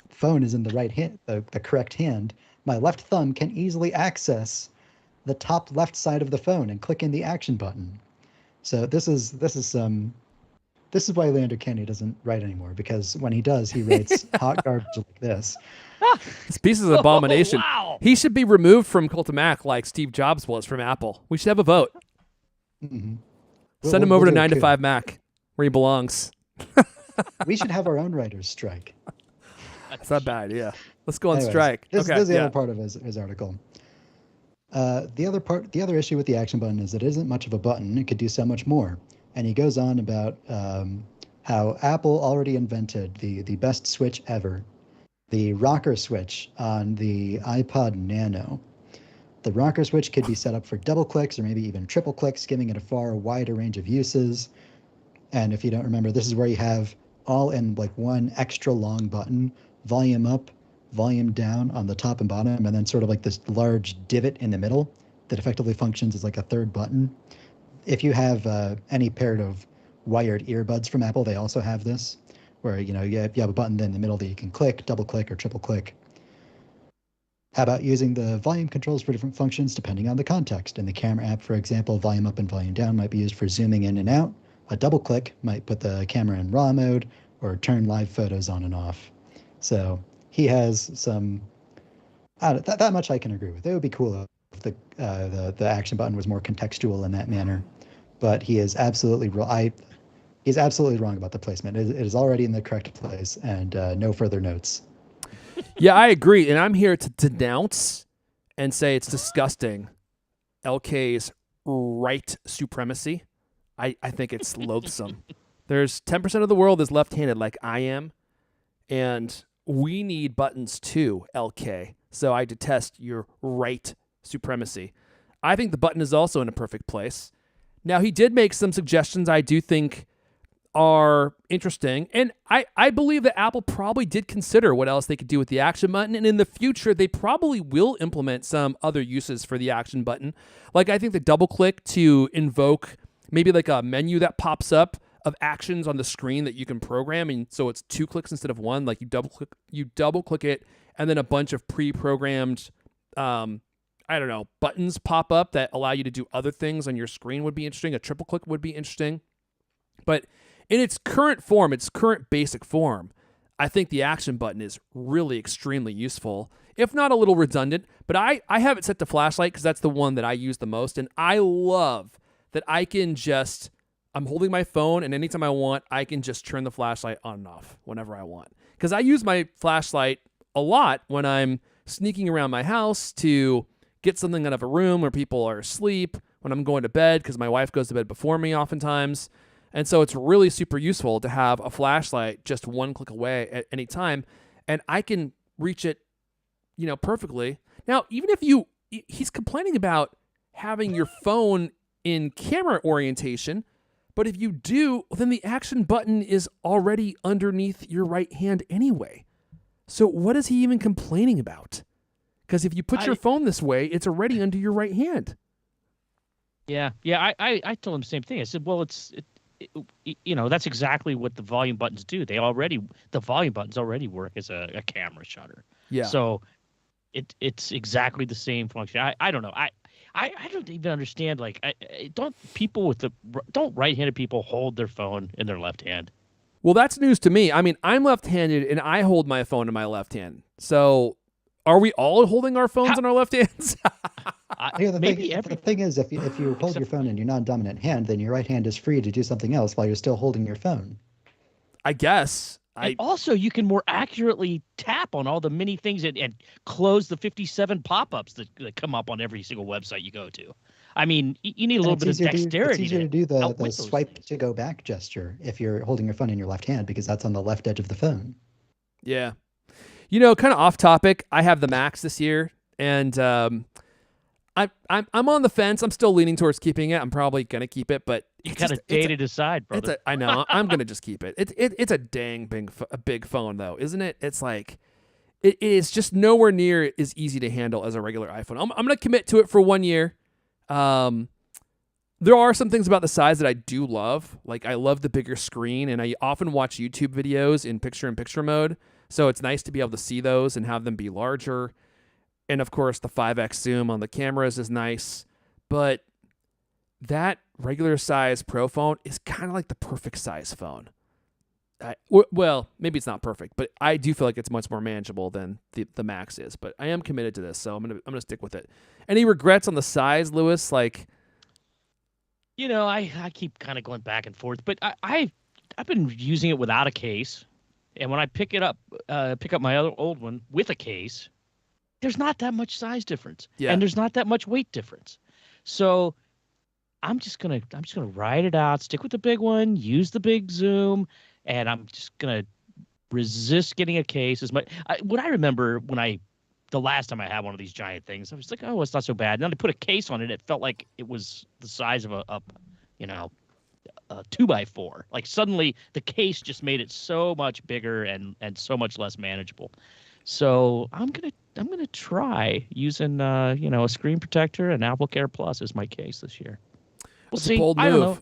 phone is in the right hand, the correct hand, my left thumb can easily access the top left side of the phone and click in the action button. So this is why Leander Kenny doesn't write anymore, because when he does, he writes hot garbage like this. This piece is an abomination. Wow. He should be removed from Cult of Mac like Steve Jobs was from Apple. We should have a vote. Mm-hmm. Send him over to 9 to 5 Mac, where he belongs. We should have our own writers' strike. That's not a bad idea. Let's go on Anyways, strike. This is the other part of his article. The other issue with the action button is that it isn't much of a button. It could do so much more. And he goes on about how Apple already invented the best switch ever, the rocker switch on the iPod Nano. The rocker switch could be set up for double clicks or maybe even triple clicks, giving it a far wider range of uses. And if you don't remember, this is where you have all in like one extra long button, volume up, volume down on the top and bottom, and then sort of like this large divot in the middle that effectively functions as like a third button. If you have any pair of wired earbuds from Apple, they also have this, where you have a button in the middle that you can click, double click, or triple click. How about using the volume controls for different functions depending on the context? In the camera app, for example, volume up and volume down might be used for zooming in and out. A double click might put the camera in RAW mode or turn live photos on and off. So he has some. That much I can agree with. It would be cool if the action button was more contextual in that manner, but he is absolutely wrong. He's absolutely wrong about the placement. It is already in the correct place, and no further notes. Yeah, I agree, and I'm here to denounce and say it's disgusting. LK's right supremacy. I think it's loathsome. There's 10% of the world is left-handed like I am, and we need buttons too, LK. So I detest your right supremacy. I think the button is also in a perfect place. Now, he did make some suggestions I do think are interesting, and I believe that Apple probably did consider what else they could do with the action button, and in the future, they probably will implement some other uses for the action button. Like, I think the double-click to invoke maybe like a menu that pops up of actions on the screen that you can program, and so it's 2 clicks instead of 1. Like, you double click it, and then a bunch of pre-programmed buttons pop up that allow you to do other things on your screen would be interesting. A triple click would be interesting. But in its current form, its current basic form, I think the action button is really extremely useful, if not a little redundant. But I have it set to flashlight because that's the one that I use the most, and I love that I can just, I'm holding my phone, and anytime I want, I can just turn the flashlight on and off whenever I want. Because I use my flashlight a lot when I'm sneaking around my house to get something out of a room where people are asleep, when I'm going to bed, because my wife goes to bed before me oftentimes. And so it's really super useful to have a flashlight just 1 click away at any time, and I can reach it, perfectly. Now, even if he's complaining about having your phone in camera orientation, but if you do, then the action button is already underneath your right hand anyway. So what is he even complaining about? Because if you put your phone this way, it's already under your right hand. Yeah. I told him the same thing. I said, well, that's exactly what the volume buttons do. The volume buttons already work as a camera shutter. Yeah. So it's exactly the same function. I don't know. I don't even understand. Like, don't right-handed people hold their phone in their left hand? Well, that's news to me. I mean, I'm left-handed and I hold my phone in my left hand. So are we all holding our phones in our left hands? The thing is, if you hold your phone in your non-dominant hand, then your right hand is free to do something else while you're still holding your phone. I guess. And also, you can more accurately tap on all the many things and close the 57 pop-ups that come up on every single website you go to. I mean, you need a little bit of dexterity. It's easier to do the swipe to go back gesture if you're holding your phone in your left hand, because that's on the left edge of the phone. Yeah. Kind of off topic, I have the Max this year, and I'm on the fence. I'm still leaning towards keeping it. I'm probably gonna keep it, but you got a day to decide, brother. I know. I'm gonna just keep it. It's a dang big phone though, isn't it? It's like it is just nowhere near as easy to handle as a regular iPhone. I'm gonna commit to it for 1 year. There are some things about the size that I do love. Like, I love the bigger screen, and I often watch YouTube videos in picture-in-picture mode. So it's nice to be able to see those and have them be larger. And of course, the 5x zoom on the cameras is nice, but that regular size Pro phone is kind of like the perfect size phone. Well, maybe it's not perfect, but I do feel like it's much more manageable than the Max is. But I am committed to this, so I'm gonna stick with it. Any regrets on the size, Lewis? Like, I keep kind of going back and forth, but I've been using it without a case, and when I pick up my other old one with a case, there's not that much size difference, and there's not that much weight difference. So I'm just gonna ride it out, stick with the big one, use the big zoom, and I'm just gonna resist getting a case as much. What I remember the last time I had one of these giant things, I was like, oh, it's not so bad. And then I put a case on it. It felt like it was the size of a 2x4. Like suddenly the case just made it so much bigger and so much less manageable. So I'm gonna try using a screen protector and Apple Care Plus as my case this year. We'll see. I don't know.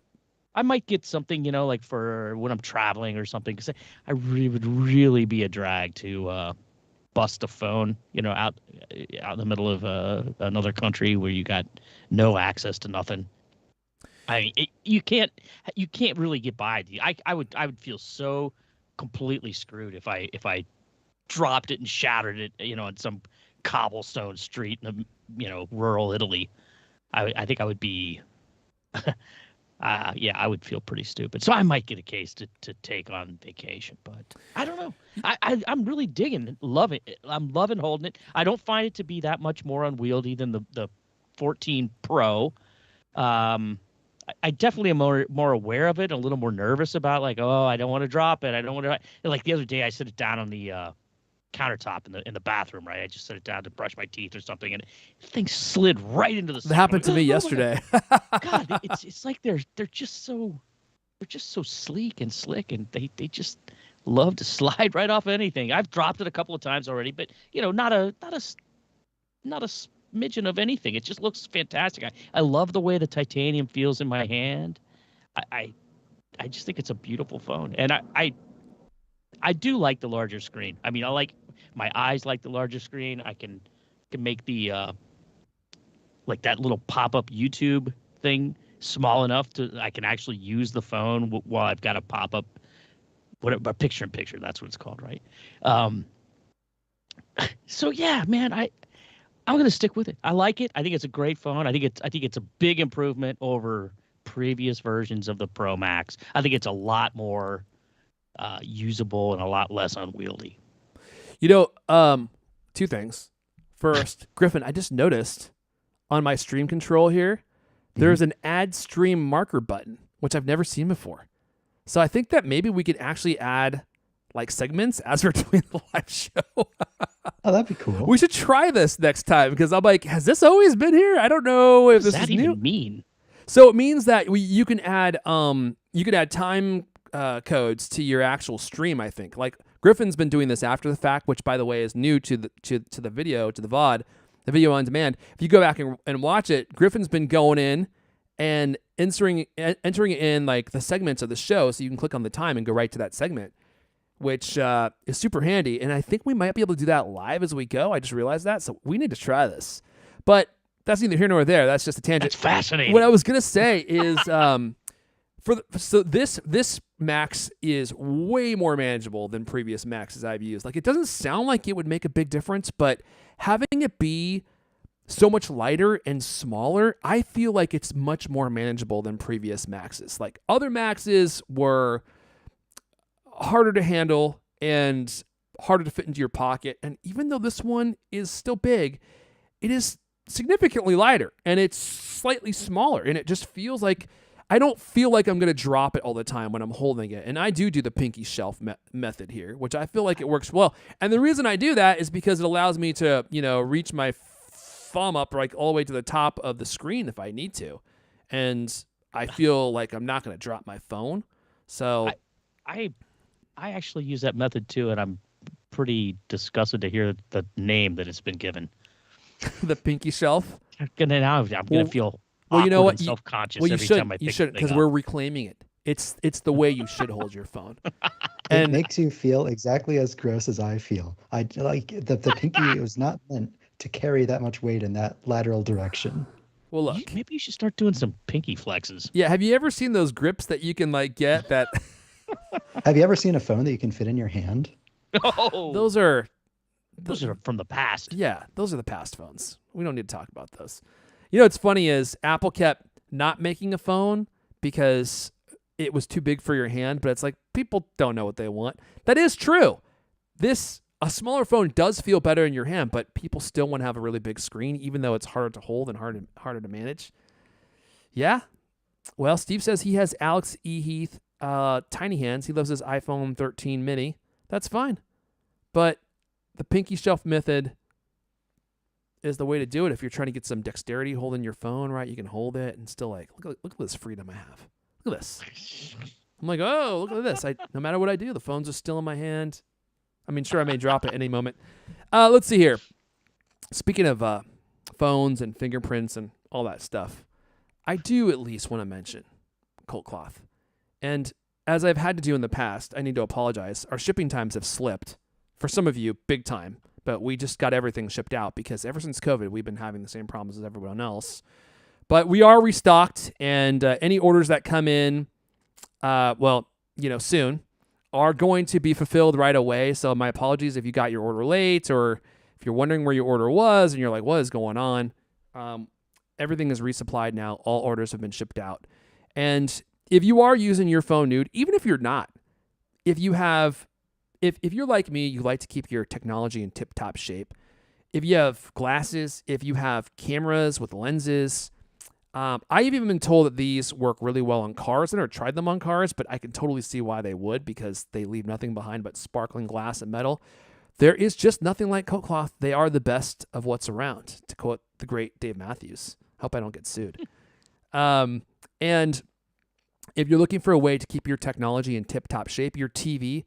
I might get something, like for when I'm traveling or something, because I would really be a drag to bust a phone, out in the middle of another country where you got no access to nothing. I mean, you can't really get by. I would feel so completely screwed if I dropped it and shattered it, in some cobblestone street in rural Italy. I think I would be. I would feel pretty stupid. So I might get a case to take on vacation, but I don't know. I'm really digging it, loving it. I'm loving holding it. I don't find it to be that much more unwieldy than the 14 Pro. I definitely am more aware of it, a little more nervous about I don't want to drop it. I don't want to. Like the other day, I set it down on the countertop in the bathroom, right? I just set it down to brush my teeth or something, and the thing slid right into the sink. That happened to me yesterday. God, it's like they're just so sleek and slick, and they just love to slide right off anything. I've dropped it a couple of times already, but not a smidgen of anything. It just looks fantastic. I love the way the titanium feels in my hand. I just think it's a beautiful phone, and I do like the larger screen. I mean, my eyes like the larger screen. I can make the that little pop-up YouTube thing small enough I can actually use the phone while I've got a pop-up, whatever, picture-in-picture. That's what it's called, right? So yeah, man, I'm gonna stick with it. I like it. I think it's a great phone. I think it's a big improvement over previous versions of the Pro Max. I think it's a lot more usable and a lot less unwieldy. Two things. First, Griffin, I just noticed on my stream control here, there's an add stream marker button, which I've never seen before. So I think that maybe we could actually add segments as we're doing the live show. Oh, that'd be cool. We should try this next time, because I'm like, has this always been here? I don't know if this is new. What does that even mean? So it means that you can add time codes to your actual stream, I think. Like Griffin's been doing this after the fact, which by the way is new to the video, to the VOD, the video on demand. If you go back and watch it, Griffin's been going in and entering in the segments of the show, so you can click on the time and go right to that segment, which is super handy. And I think we might be able to do that live as we go. I just realized that, so we need to try this. But that's neither here nor there. That's just a tangent. That's fascinating. What I was gonna say is, so this Max is way more manageable than previous Maxes I've used. It doesn't sound like it would make a big difference, but having it be so much lighter and smaller, I feel like it's much more manageable than previous Maxes. Other Maxes were harder to handle and harder to fit into your pocket. And even though this one is still big, it is significantly lighter and it's slightly smaller, and it just feels like I don't feel like I'm going to drop it all the time when I'm holding it. And I do the pinky shelf method here, which I feel like it works well. And the reason I do that is because it allows me to, reach my thumb up all the way to the top of the screen if I need to. And I feel like I'm not going to drop my phone. So I actually use that method too, and I'm pretty disgusted to hear the name that it's been given. The pinky shelf? I'm going to feel self-conscious every time I pick you should, because we're reclaiming it. It's the way you should hold your phone. It makes you feel exactly as gross as I feel. I like the pinky. It was not meant to carry that much weight in that lateral direction. Well, look. Maybe you should start doing some pinky flexes. Yeah, have you ever seen those grips that you can like get that? Have you ever seen a phone that you can fit in your hand? Oh, Those are from the past. Yeah, those are the past phones. We don't need to talk about those. You know what's funny is Apple kept not making a phone because it was too big for your hand, but it's like people don't know what they want. That is true. A smaller phone does feel better in your hand, but people still want to have a really big screen, even though it's harder to hold and harder to manage. Yeah. Well, Steve says he has Alex E. Heath tiny hands. He loves his iPhone 13 mini. That's fine. But the pinky shelf method is the way to do it if you're trying to get some dexterity holding your phone, right? You can hold it and still like, look at this freedom I have. Look at this. I'm like, oh, look at this. No matter what I do, the phone's just still in my hand. I mean, sure, I may drop it any moment. Let's see here. Speaking of phones and fingerprints and all that stuff, I do at least want to mention CultCloth. And as I've had to do in the past, I need to apologize. Our shipping times have slipped. For some of you, big time. But we just got everything shipped out because ever since COVID, we've been having the same problems as everyone else. But we are restocked, and any orders that come in, soon, are going to be fulfilled right away. So my apologies if you got your order late or if you're wondering where your order was and you're like, what is going on? Everything is resupplied now. All orders have been shipped out. And if you are using your phone nude, even if you're not, if you're like me, you like to keep your technology in tip-top shape. If you have glasses, if you have cameras with lenses, I've even been told that these work really well on cars. I've never tried them on cars, but I can totally see why they would because they leave nothing behind but sparkling glass and metal. There is just nothing like CultCloth. They are the best of what's around, to quote the great Dave Matthews. Hope I don't get sued. And if you're looking for a way to keep your technology in tip-top shape, your TV,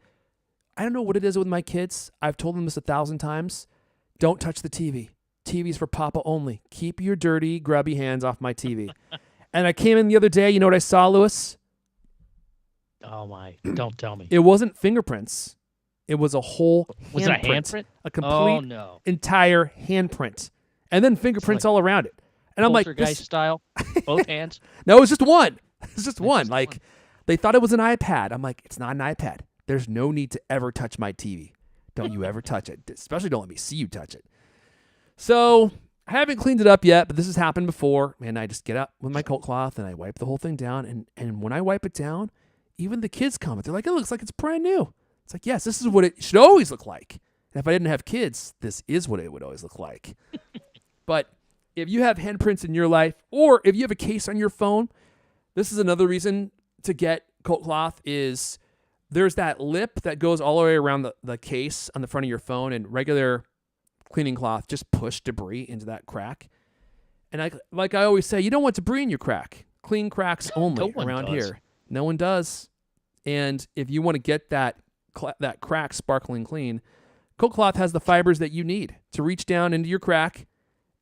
I don't know what it is with my kids. I've told them this 1,000 times. Don't touch the TV. TV's for Papa only. Keep your dirty, grubby hands off my TV. And I came in the other day. You know what I saw, Lewis? Oh, my. Don't tell me. It wasn't fingerprints. It was a whole handprint. Was it a handprint? A complete, no. entire handprint. And then fingerprints all around it. And I'm like, Poltergeist style? Both hands? No, it was just one. It's just one. Like, they thought it was an iPad. I'm like, it's not an iPad. There's no need to ever touch my TV. Don't you ever touch it. Especially don't let me see you touch it. So I haven't cleaned it up yet, but this has happened before. And I just get up with my CultCloth and I wipe the whole thing down. And when I wipe it down, even the kids comment. They're like, it looks like it's brand new. It's like, yes, this is what it should always look like. And if I didn't have kids, this is what it would always look like. But if you have handprints in your life, or if you have a case on your phone, this is another reason to get CultCloth is there's that lip that goes all the way around the case on the front of your phone, and regular cleaning cloth just push debris into that crack. And I always say, you don't want debris in your crack. Clean cracks only around here. No one does. And if you want to get that crack sparkling clean, CultCloth has the fibers that you need to reach down into your crack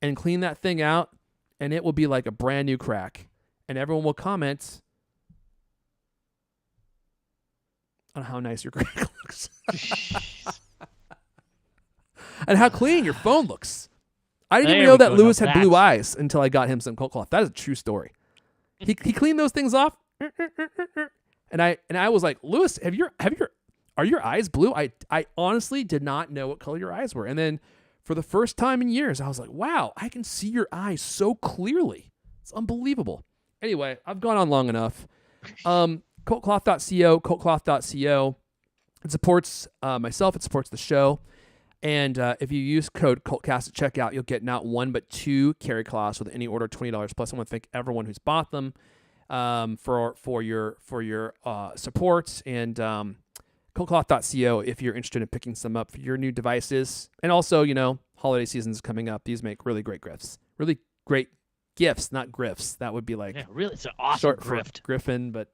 and clean that thing out, and it will be like a brand new crack. And everyone will comment on how nice your crack looks. And how clean your phone looks. I didn't even know that Lewis had blue eyes until I got him some CultCloth. That is a true story. He cleaned those things off. And I was like, Lewis, are your eyes blue? I honestly did not know what color your eyes were. And then for the first time in years, I was like, wow, I can see your eyes so clearly. It's unbelievable. Anyway, I've gone on long enough. CultCloth.co, CultCloth.co. It supports myself. It supports the show. And if you use code CultCast at checkout, you'll get not one but two carry cloths with any order $20 plus. I want to thank everyone who's bought them for your support. And CultCloth.co if you're interested in picking some up for your new devices. And also, holiday season is coming up. These make really great gifts. Really great gifts, not grifts. That would be like really, it's an awesome short grift. Griffin, but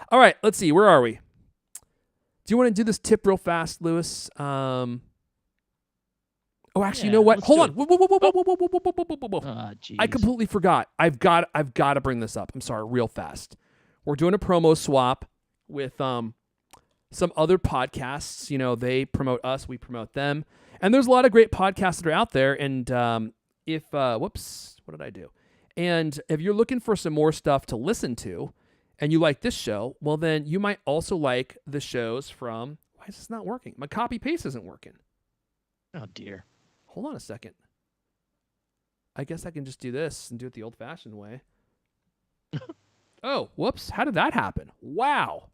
all right, let's see. Where are we? Do you want to do this tip real fast, Lewis? Actually, you know what? Hold on. Whoa. I completely forgot. I've got to bring this up. I'm sorry, real fast. We're doing a promo swap with some other podcasts. They promote us, we promote them. And there's a lot of great podcasts that are out there. And whoops, what did I do? And if you're looking for some more stuff to listen to and you like this show, well, then you might also like the shows from, why is this not working? My copy paste isn't working. Oh, dear. Hold on a second. I guess I can just do this and do it the old-fashioned way. Oh, whoops. How did that happen? Wow.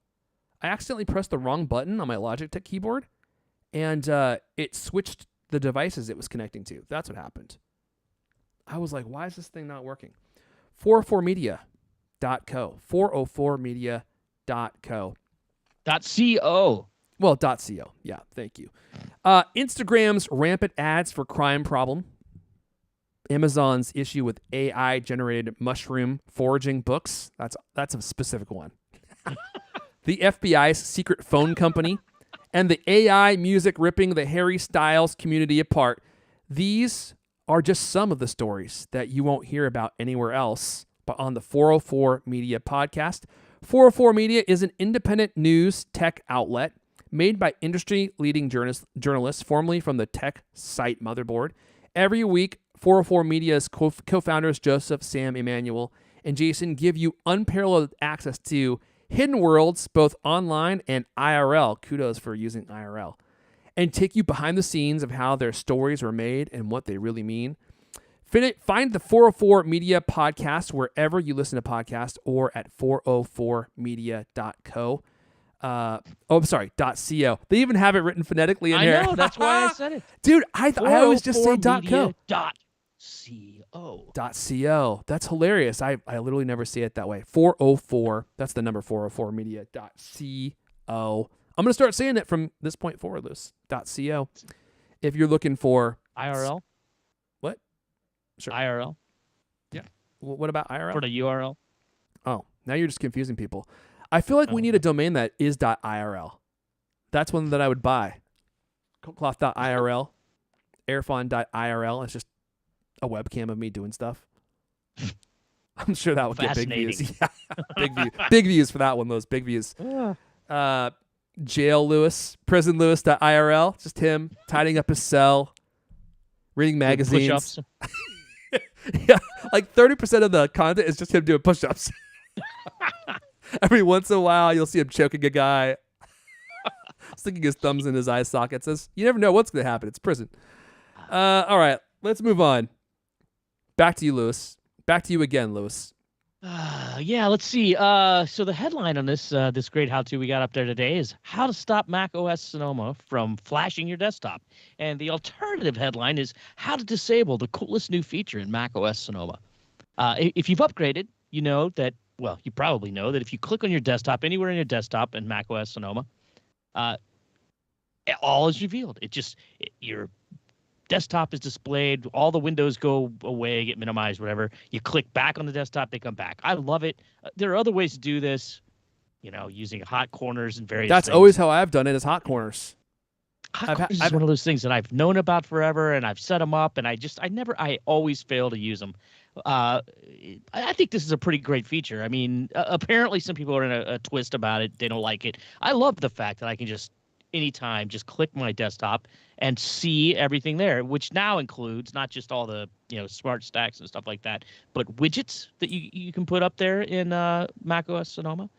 I accidentally pressed the wrong button on my Logitech keyboard, and it switched the devices it was connecting to. That's what happened. I was like, why is this thing not working? 404media.co. 404media.co. .co. Well, .co. Yeah, thank you. Instagram's rampant ads for crime problem. Amazon's issue with AI-generated mushroom foraging books. That's a specific one. The FBI's secret phone company. And the AI music ripping the Harry Styles community apart. These are just some of the stories that you won't hear about anywhere else but on the 404 Media podcast. 404 Media is an independent news tech outlet made by industry-leading journalists, formerly from the tech site Motherboard. Every week, 404 Media's co-founders Joseph, Sam, Emmanuel, and Jason give you unparalleled access to hidden worlds, both online and IRL. Kudos for using IRL. And take you behind the scenes of how their stories were made and what they really mean. Find the 404 Media podcast wherever you listen to podcasts or at 404media.co. .co. They even have it written phonetically in here. I know, that's why I said it. Dude, I always just say .co. .co. .co. That's hilarious. I literally never say it that way. 404. That's the number 404media.co. I'm going to start saying it from this point forward, Luce. .co. If you're looking for IRL. What? Sure. IRL. Yeah. What about IRL? For the URL. Oh, now you're just confusing people. I feel like we need a domain that is .irl. That's one that I would buy. CultCloth.irl. Airfon.irl. It's just a webcam of me doing stuff. I'm sure that would get big views. Yeah. Big views for that one, those big views. Jail Lewis, Prison Lewis.irl. Just him tidying up his cell, reading magazines. Push-ups. Yeah, like 30% of the content is just him doing push-ups. Every once in a while, you'll see him choking a guy, sticking his thumbs in his eye sockets. You never know what's going to happen. It's prison. All right, let's move on. Back to you, Lewis. Back to you again, Lewis. Yeah, let's see. So the headline on this great how-to we got up there today is how to stop macOS Sonoma from flashing your desktop. And the alternative headline is how to disable the coolest new feature in macOS Sonoma. If you've upgraded, you know that, well, you probably know that if you click on your desktop, anywhere in your desktop in macOS Sonoma, all is revealed. Your desktop is displayed, all the windows go away, get minimized, whatever. You click back on the desktop, they come back. I love it. There are other ways to do this, using hot corners and various That's things. always how I've done it, is hot corners. Hot corners is one of those things that I've known about forever, and I've set them up, and I always fail to use them. I think this is a pretty great feature. I mean, apparently some people are in a twist about it. They don't like it. I love the fact that I can just anytime just click my desktop and see everything there, which now includes not just all the smart stacks and stuff like that, but widgets that you can put up there in macOS Sonoma,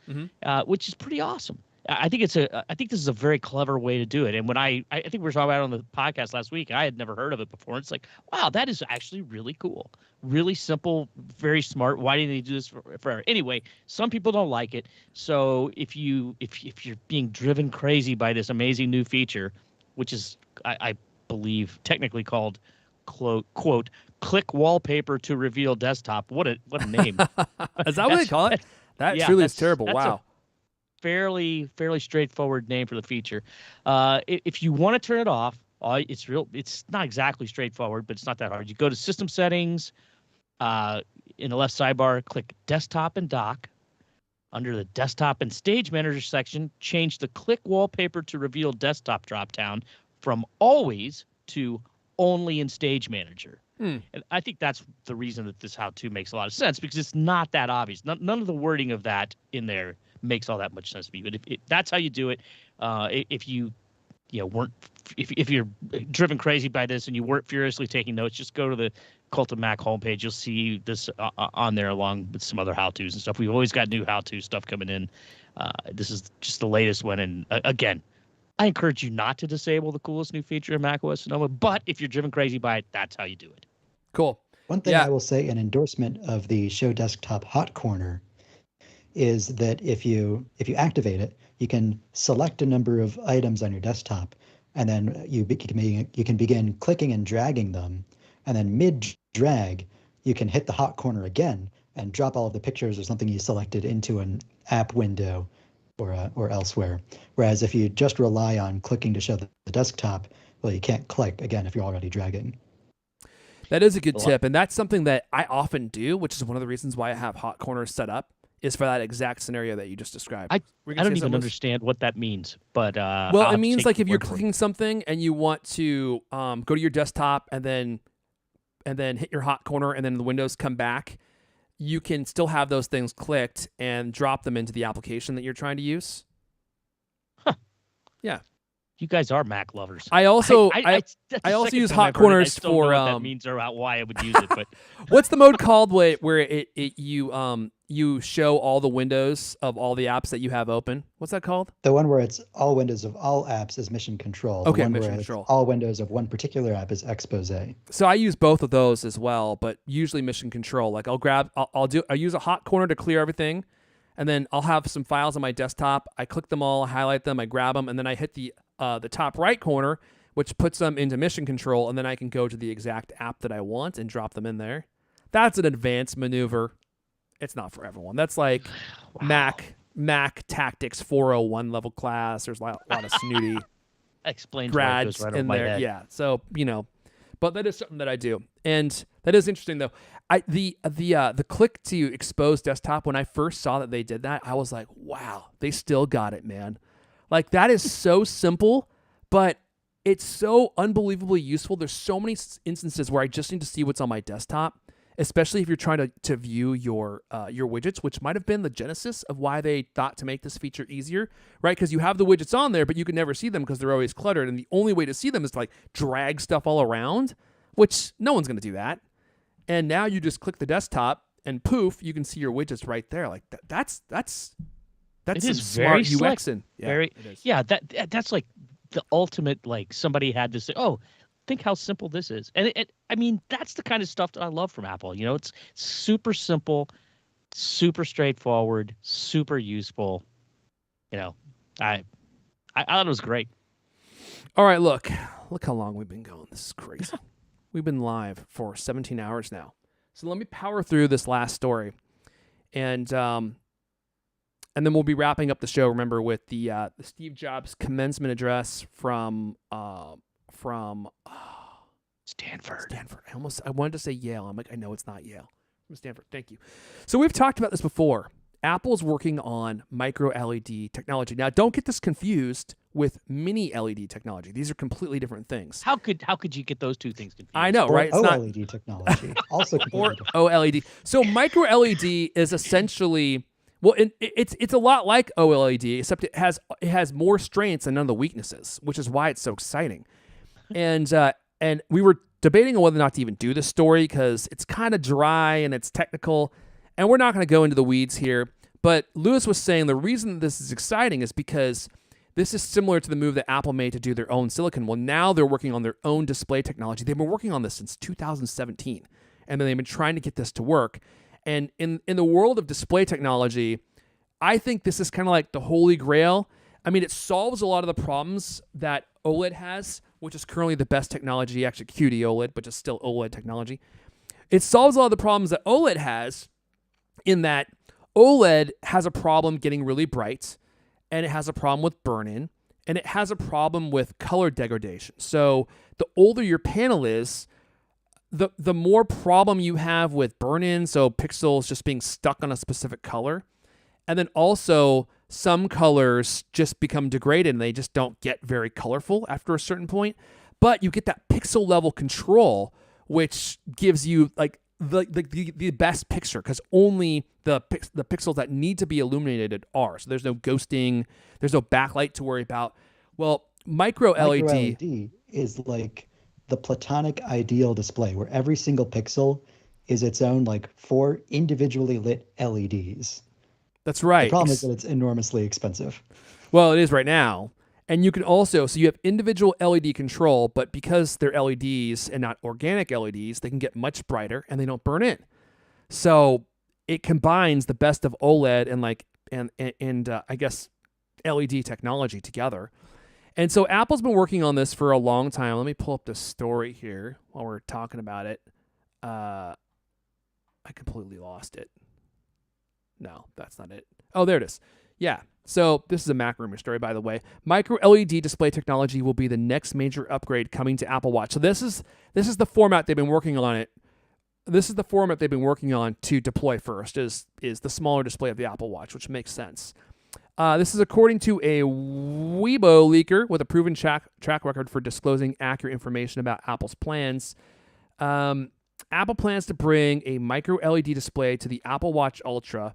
which is pretty awesome. I think this is a very clever way to do it. And when I think we were talking about it on the podcast last week, I had never heard of it before. It's like, wow, that is actually really cool, really simple, very smart. Why didn't they do this forever? Anyway, some people don't like it. So if you're being driven crazy by this amazing new feature, which is I believe technically called quote click wallpaper to reveal desktop. What a name. Is that what they call it? That truly is terrible. Wow. Fairly straightforward name for the feature. If you want to turn it off, it's not exactly straightforward, but it's not that hard. You go to System Settings, in the left sidebar, click Desktop and Dock. Under the Desktop and Stage Manager section, change the Click Wallpaper to Reveal Desktop dropdown from Always to Only in Stage Manager. And I think that's the reason that this how-to makes a lot of sense, because it's not that obvious. None of the wording of that in there makes all that much sense to me. But if that's how you do it, if you weren't, if you're driven crazy by this and you weren't furiously taking notes, just go to the Cult of Mac homepage. You'll see this on there along with some other how-tos and stuff. We've always got new how-to stuff coming in. This is just the latest one. And again, I encourage you not to disable the coolest new feature in macOS Sonoma, but if you're driven crazy by it, that's how you do it. Cool. One thing I will say in endorsement of the Show Desktop Hot Corner is that if you activate it, you can select a number of items on your desktop, and then you can begin clicking and dragging them, and then mid-drag, you can hit the hot corner again and drop all of the pictures or something you selected into an app window or elsewhere. Whereas if you just rely on clicking to show the desktop, well, you can't click again if you're already dragging. That is a good tip, and that's something that I often do, which is one of the reasons why I have hot corners set up, is for that exact scenario that you just described. I don't even understand what that means, but well, it means like if you're clicking something and you want to go to your desktop and then hit your hot corner and then the windows come back, you can still have those things clicked and drop them into the application that you're trying to use. Huh. Yeah. You guys are Mac lovers. I also use hot corners for what that means or why I would use it. But what's the mode called where you show all the windows of all the apps that you have open? What's that called? The one where it's all windows of all apps is Mission Control. Okay, the one Mission where Control. All windows of one particular app is Expose. So I use both of those as well, but usually Mission Control. Like I use a hot corner to clear everything, and then I'll have some files on my desktop. I click them all, highlight them, I grab them, and then I hit the top right corner, which puts them into Mission Control, and then I can go to the exact app that I want and drop them in there. That's an advanced maneuver. It's not for everyone. That's like Mac Tactics 401 level class. There's a lot of snooty explains grads right in my there. head. Yeah. So, but that is something that I do. And that is interesting though. The click to expose desktop, when I first saw that they did that, I was like, wow, they still got it, man. Like that is so simple, but it's so unbelievably useful. There's so many instances where I just need to see what's on my desktop, especially if you're trying to view your widgets, which might have been the genesis of why they thought to make this feature easier, right? Because you have the widgets on there, but you can never see them because they're always cluttered. And the only way to see them is to like drag stuff all around, which no one's going to do that. And now you just click the desktop and poof, you can see your widgets right there. Like that's some smart UXing. Yeah, that's like the ultimate, like somebody had to say, oh, think how simple this is. And I mean, that's the kind of stuff that I love from Apple. It's super simple, super straightforward, super useful. I thought it was great. All right, look how long we've been going. This is crazy. We've been live for 17 hours now. So let me power through this last story. And then we'll be wrapping up the show, remember, with the Steve Jobs commencement address from Stanford. I wanted to say Yale. I'm like, I know it's not Yale. From Stanford. Thank you. So we've talked about this before. Apple's working on micro-LED technology. Now, don't get this confused with mini LED technology. These are completely different things. How could you get those two things confused? I know, right? It's OLED technology. Also completely different. OLED. So micro-LED is essentially... Well, it's a lot like OLED, except it has more strengths and none of the weaknesses, which is why it's so exciting. And we were debating on whether or not to even do this story because it's kind of dry and it's technical, and we're not going to go into the weeds here. But Lewis was saying the reason that this is exciting is because this is similar to the move that Apple made to do their own silicon. Well, now they're working on their own display technology. They've been working on this since 2017, and then they've been trying to get this to work. And in the world of display technology, I think this is kind of like the holy grail. I mean, it solves a lot of the problems that OLED has, which is currently the best technology, actually QD OLED, but just still OLED technology. It solves a lot of the problems that OLED has in that OLED has a problem getting really bright, and it has a problem with burn-in, and it has a problem with color degradation. So the older your panel is, the more problem you have with burn-in, so pixels just being stuck on a specific color. And then also some colors just become degraded and they just don't get very colorful after a certain point. But you get that pixel level control, which gives you like the best picture because only the pixels that need to be illuminated are. So there's no ghosting, there's no backlight to worry about. Well, micro Micro LED. LED is like the platonic ideal display where every single pixel is its own like 4 individually lit LEDs. That's The right. problem is that it's enormously expensive. Well, it is right now. And you can also, so you have individual LED control, but because they're LEDs and not organic LEDs, they can get much brighter and they don't burn in. So it combines the best of OLED and I guess LED technology together. And so Apple's been working on this for a long time. Let me pull up the story here while we're talking about it. I completely lost it. No, that's not it. Oh, there it is. Yeah. So this is a Mac rumor story, by the way. Micro LED display technology will be the next major upgrade coming to Apple Watch. So this is the format they've been working on it. This is the format they've been working on to deploy first. Is the smaller display of the Apple Watch, which makes sense. This is according to a Weibo leaker with a proven track record for disclosing accurate information about Apple's plans. Apple plans to bring a micro LED display to the Apple Watch Ultra,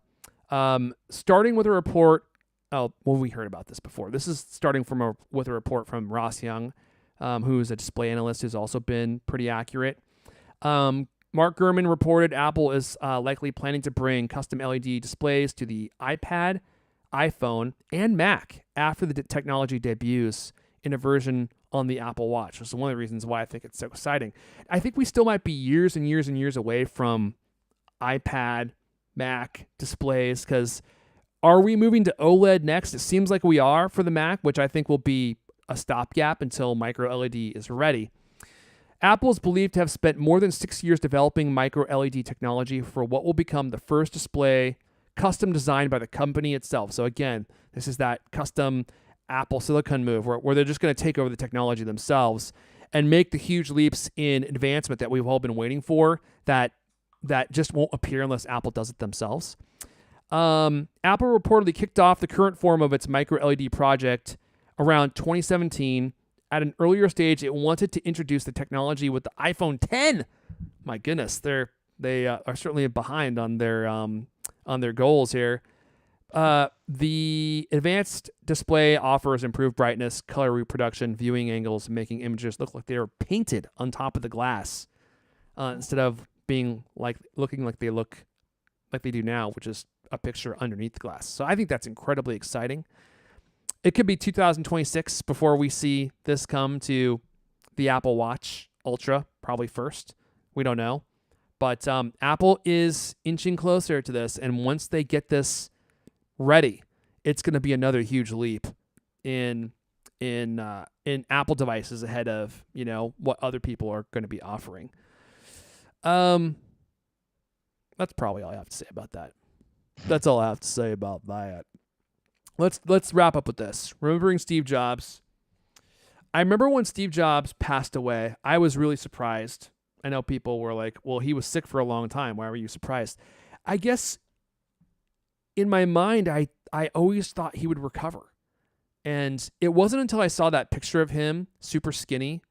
starting with a report. Oh, well, we heard about this before. This is starting with a report from Ross Young, who's a display analyst who's also been pretty accurate. Mark Gurman reported Apple is likely planning to bring custom LED displays to the iPad, iPhone, and Mac after the technology debuts in a version on the Apple Watch. This is one of the reasons why I think it's so exciting. I think we still might be years and years and years away from iPad, Mac displays, because are we moving to OLED next? It seems like we are for the Mac, which I think will be a stopgap until micro LED is ready. Apple is believed to have spent more than 6 years developing micro LED technology for what will become the first display custom designed by the company itself. So again, this is that custom Apple Silicon move where they're just going to take over the technology themselves and make the huge leaps in advancement that we've all been waiting for that just won't appear unless Apple does it themselves. Apple reportedly kicked off the current form of its micro LED project around 2017. At an earlier stage, it wanted to introduce the technology with the iPhone 10. My goodness, they are certainly behind on their goals here. The advanced display offers improved brightness, color reproduction, viewing angles, making images look like they are painted on top of the glass instead of looking like they do now, which is a picture underneath the glass. So I think that's incredibly exciting. It could be 2026 before we see this come to the Apple Watch Ultra, probably first. We don't know. But Apple is inching closer to this, and once they get this ready, it's going to be another huge leap in Apple devices ahead of, what other people are going to be offering. That's probably all I have to say about that. That's all I have to say about that. Let's wrap up with this. Remembering Steve Jobs. I remember when Steve Jobs passed away, I was really surprised. I know people were like, well, he was sick for a long time. Why were you surprised? I guess in my mind, I always thought he would recover. And it wasn't until I saw that picture of him, super skinny,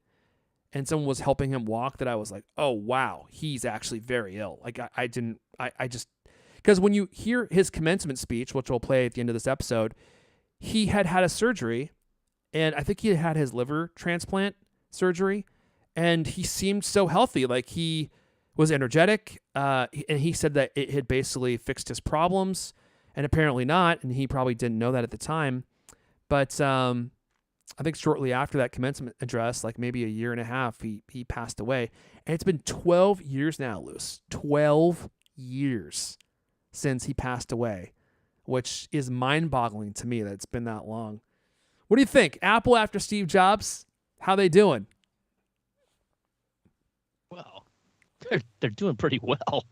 and someone was helping him walk that I was like, oh, wow, he's actually very ill. Like, I just, because when you hear his commencement speech, which we'll play at the end of this episode, he had a surgery, and I think he had his liver transplant surgery, and he seemed so healthy. Like, he was energetic, and he said that it had basically fixed his problems, and apparently not, and he probably didn't know that at the time. But I think shortly after that commencement address, like maybe a year and a half, he passed away. And it's been 12 years now, Luce. 12 years since he passed away, which is mind-boggling to me that it's been that long. What do you think? Apple after Steve Jobs, how they doing? Well, they're doing pretty well.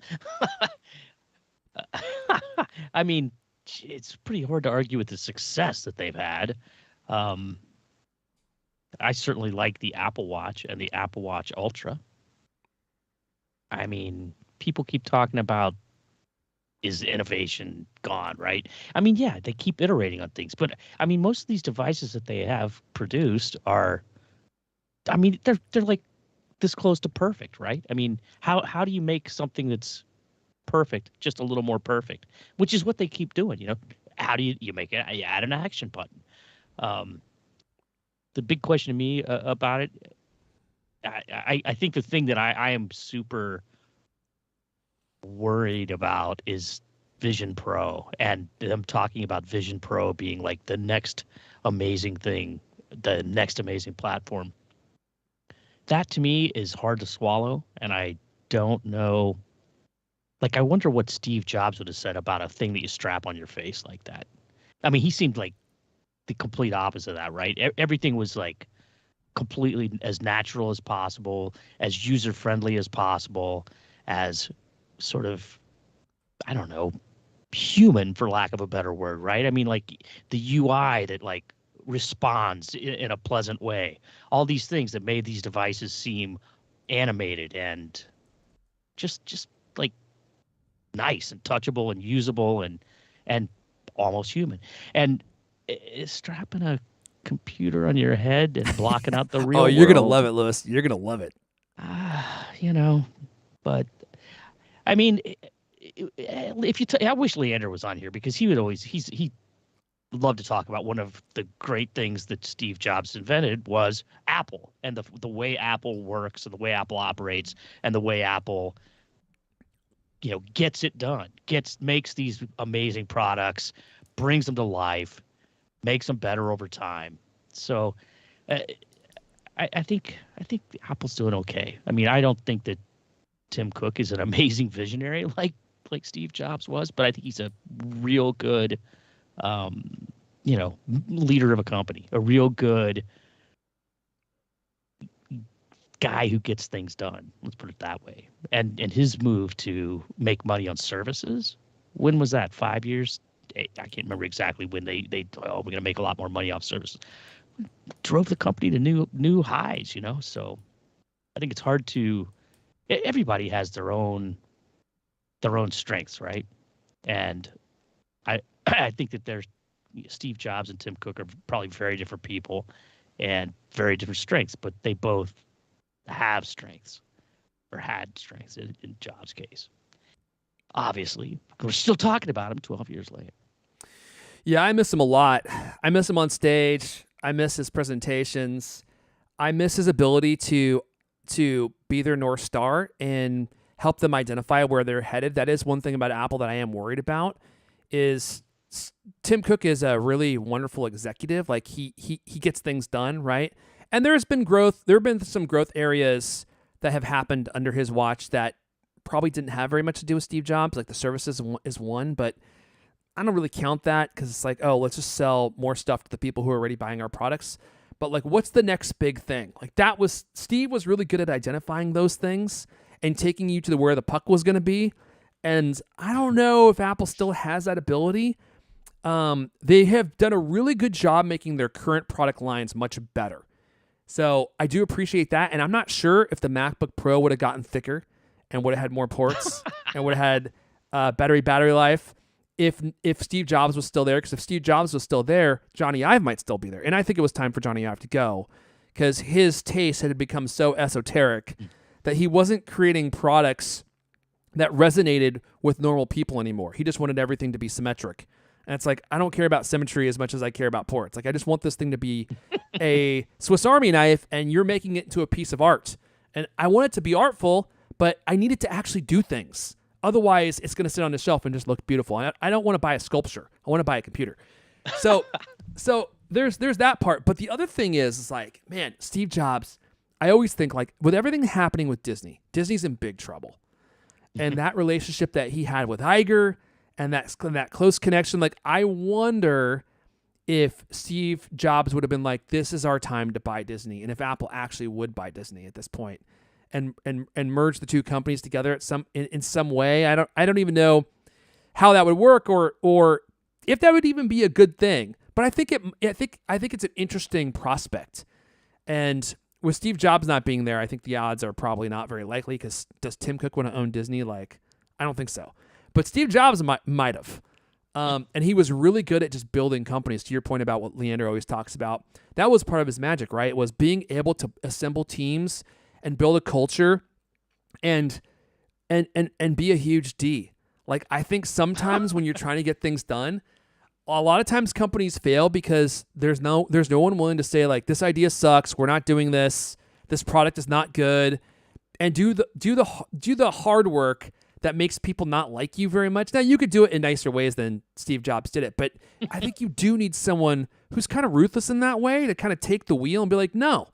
I mean, it's pretty hard to argue with the success that they've had. I certainly like the Apple Watch and the Apple Watch Ultra. I mean, people keep talking about, is innovation gone, right? I mean, yeah, they keep iterating on things, but I mean, most of these devices that they have produced are, I mean, they're like this close to perfect, right? I mean, how do you make something that's perfect just a little more perfect? Which is what they keep doing, How do you make it? You add an action button. the big question to me about it, I think the thing that I am super worried about is Vision Pro, and them talking about Vision Pro being like the next amazing thing, the next amazing platform. That to me is hard to swallow, and I don't know. Like, I wonder what Steve Jobs would have said about a thing that you strap on your face like that. I mean, he seemed like the complete opposite of that, right? Everything was like completely as natural as possible, as user friendly as possible, as sort of, I don't know, human, for lack of a better word, right? I mean, like the UI that like responds in a pleasant way. All these things that made these devices seem animated and just like nice and touchable and usable and almost human. And strapping a computer on your head and blocking out the real Oh, you're gonna world, love it, Lewis. You're gonna love it. you know. But I mean, if you, I wish Leander was on here because he would always he love to talk about one of the great things that Steve Jobs invented was Apple and the way Apple works and the way Apple operates and the way Apple, gets it done, makes these amazing products, brings them to life, makes them better over time. So I think Apple's doing okay. I mean, I don't think that Tim Cook is an amazing visionary like Steve Jobs was, but I think he's a real good leader of a company, a real good guy who gets things done. Let's put it that way. And his move to make money on services, when was that? 5 years? I can't remember exactly when they we're going to make a lot more money off services. Drove the company to new highs, So I think it's hard to. Everybody has their own strengths, right? And I think that there's Steve Jobs and Tim Cook are probably very different people and very different strengths, but they both have strengths or had strengths in Jobs' case. Obviously, we're still talking about him 12 years later. Yeah, I miss him a lot. I miss him on stage. I miss his presentations. I miss his ability to be their North Star and help them identify where they're headed. That is one thing about Apple that I am worried about is Tim Cook is a really wonderful executive. Like he gets things done, right? And there's been growth. There have been some growth areas that have happened under his watch that probably didn't have very much to do with Steve Jobs. Like the services is one, but I don't really count that because it's like, oh, let's just sell more stuff to the people who are already buying our products. But like, what's the next big thing? Like Steve was really good at identifying those things and taking you to where the puck was going to be. And I don't know if Apple still has that ability. They have done a really good job making their current product lines much better. So I do appreciate that. And I'm not sure if the MacBook Pro would have gotten thicker and would have had more ports and would have had battery life if Steve Jobs was still there. Because if Steve Jobs was still there, Johnny Ive might still be there. And I think it was time for Johnny Ive to go because his taste had become so esoteric that he wasn't creating products that resonated with normal people anymore. He just wanted everything to be symmetric. And it's like, I don't care about symmetry as much as I care about ports. Like, I just want this thing to be a Swiss Army knife, and you're making it into a piece of art. And I want it to be artful, but I need it to actually do things. Otherwise, it's going to sit on the shelf and just look beautiful. I don't want to buy a sculpture. I want to buy a computer. So there's that part. But the other thing is like, man, Steve Jobs, I always think like with everything happening with Disney's in big trouble. And that relationship that he had with Iger and that close connection, like I wonder if Steve Jobs would have been like, this is our time to buy Disney, and if Apple actually would buy Disney at this point and merge the two companies together in some way. I don't even know how that would work or if that would even be a good thing. But I think it's an interesting prospect. And with Steve Jobs not being there, I think the odds are probably not very likely because does Tim Cook want to own Disney? Like, I don't think so. But Steve Jobs might have. And he was really good at just building companies. To your point about what Leander always talks about, that was part of his magic, right? It was being able to assemble teams and build a culture and be a huge D. Like, I think sometimes when you're trying to get things done, a lot of times companies fail because there's no one willing to say like, this idea sucks. We're not doing this. This product is not good, and do the hard work that makes people not like you very much. Now, you could do it in nicer ways than Steve Jobs did it, but I think you do need someone who's kind of ruthless in that way to kind of take the wheel and be like, no,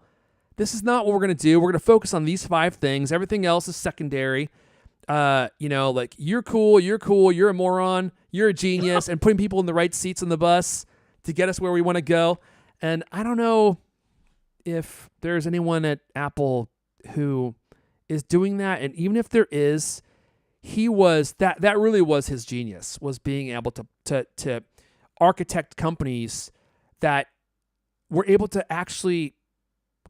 this is not what we're going to do. We're going to focus on these 5 things. Everything else is secondary. Like, you're cool, you're a moron, you're a genius, and putting people in the right seats on the bus to get us where we want to go. And I don't know if there's anyone at Apple who is doing that. And even if there is, he was that really was his genius, was being able to architect companies that were able to actually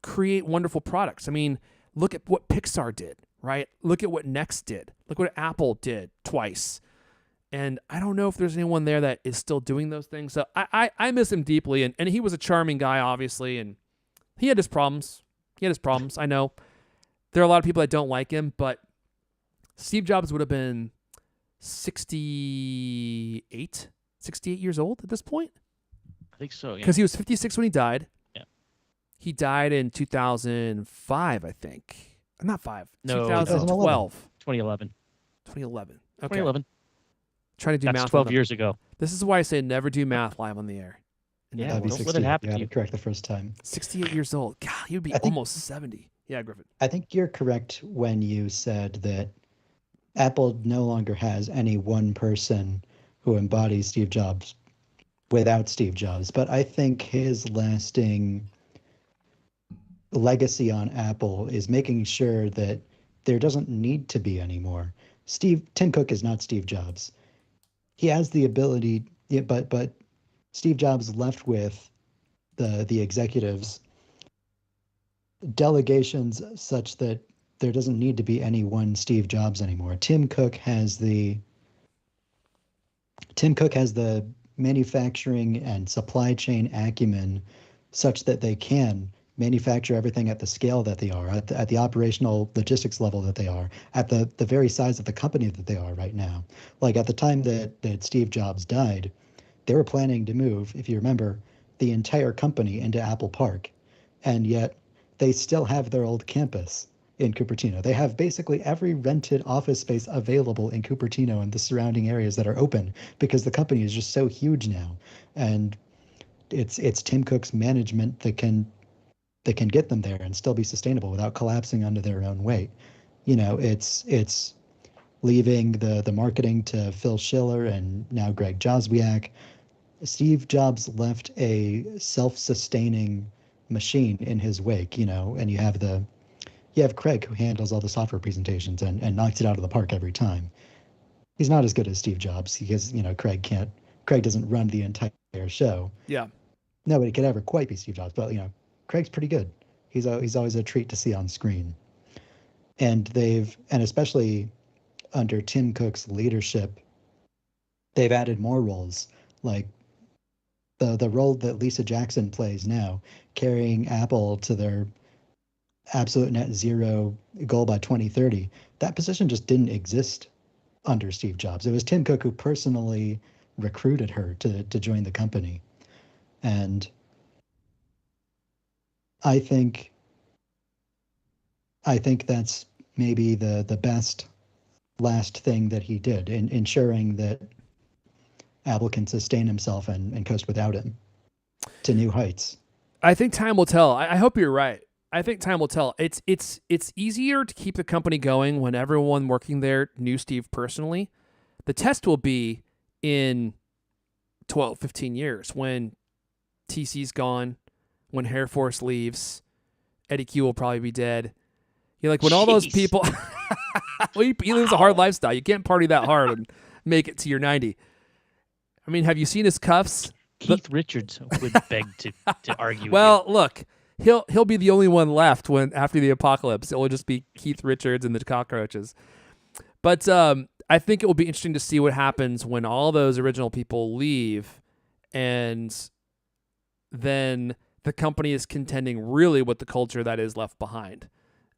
create wonderful products. I mean, look at what Pixar did, right? Look at what Next did. Look what Apple did twice. And I don't know if there's anyone there that is still doing those things. So I miss him deeply. And he was a charming guy, obviously. And he had his problems. I know there are a lot of people that don't like him, but Steve Jobs would have been 68 years old at this point. I think so, yeah. Because he was 56 when he died. Yeah. He died in 2005, I think. Not 5. No, 2012. 2011. 2011. Okay. 2011. Trying to do That's math. 12 years ago. This is why I say never do math live on the air. Yeah, That'd be don't 60. let it happen You to had you. it correct the first time. 68 years old. God, he would be I think- almost 70. Yeah, Griffin. I think you're correct when you said that Apple no longer has any one person who embodies Steve Jobs without Steve Jobs. But I think his lasting legacy on Apple is making sure that there doesn't need to be any more. Tim Cook is not Steve Jobs. He has the ability, but Steve Jobs left with the executives delegations such that there doesn't need to be any one Steve Jobs anymore. Tim Cook has the manufacturing and supply chain acumen such that they can manufacture everything at the scale that they are, at the operational logistics level that they are, at the very size of the company that they are right now. Like at the time that Steve Jobs died, they were planning to move, if you remember, the entire company into Apple Park. And yet they still have their old campus in Cupertino. They have basically every rented office space available in Cupertino and the surrounding areas that are open because the company is just so huge now. And it's Tim Cook's management that can get them there and still be sustainable without collapsing under their own weight. It's leaving the marketing to Phil Schiller and now Greg Joswiak. Steve Jobs left a self-sustaining machine in his wake, and you have Craig, who handles all the software presentations and knocks it out of the park every time. He's not as good as Steve Jobs because, Craig doesn't run the entire show. Yeah. Nobody could ever quite be Steve Jobs, but, Craig's pretty good. He's always a treat to see on screen. And especially under Tim Cook's leadership, they've added more roles, like the role that Lisa Jackson plays now, carrying Apple to their absolute net zero goal by 2030. That position just didn't exist under Steve Jobs. It was Tim Cook who personally recruited her to join the company. And I think that's maybe the best last thing that he did in ensuring that Apple can sustain himself and coast without him to new heights. I think time will tell. I hope you're right. I think time will tell. It's easier to keep the company going when everyone working there knew Steve personally. The test will be in 12, 15 years when TC's gone, when Air Force leaves, Eddie Q will probably be dead. When all those people, well, he lives a hard lifestyle. You can't party that hard and make it to your 90. I mean, have you seen his cuffs? Keith Richards would beg to argue. Well, look, he'll be the only one left after the apocalypse. It will just be Keith Richards and the cockroaches. But I think it will be interesting to see what happens when all those original people leave, and then the company is contending really with the culture that is left behind.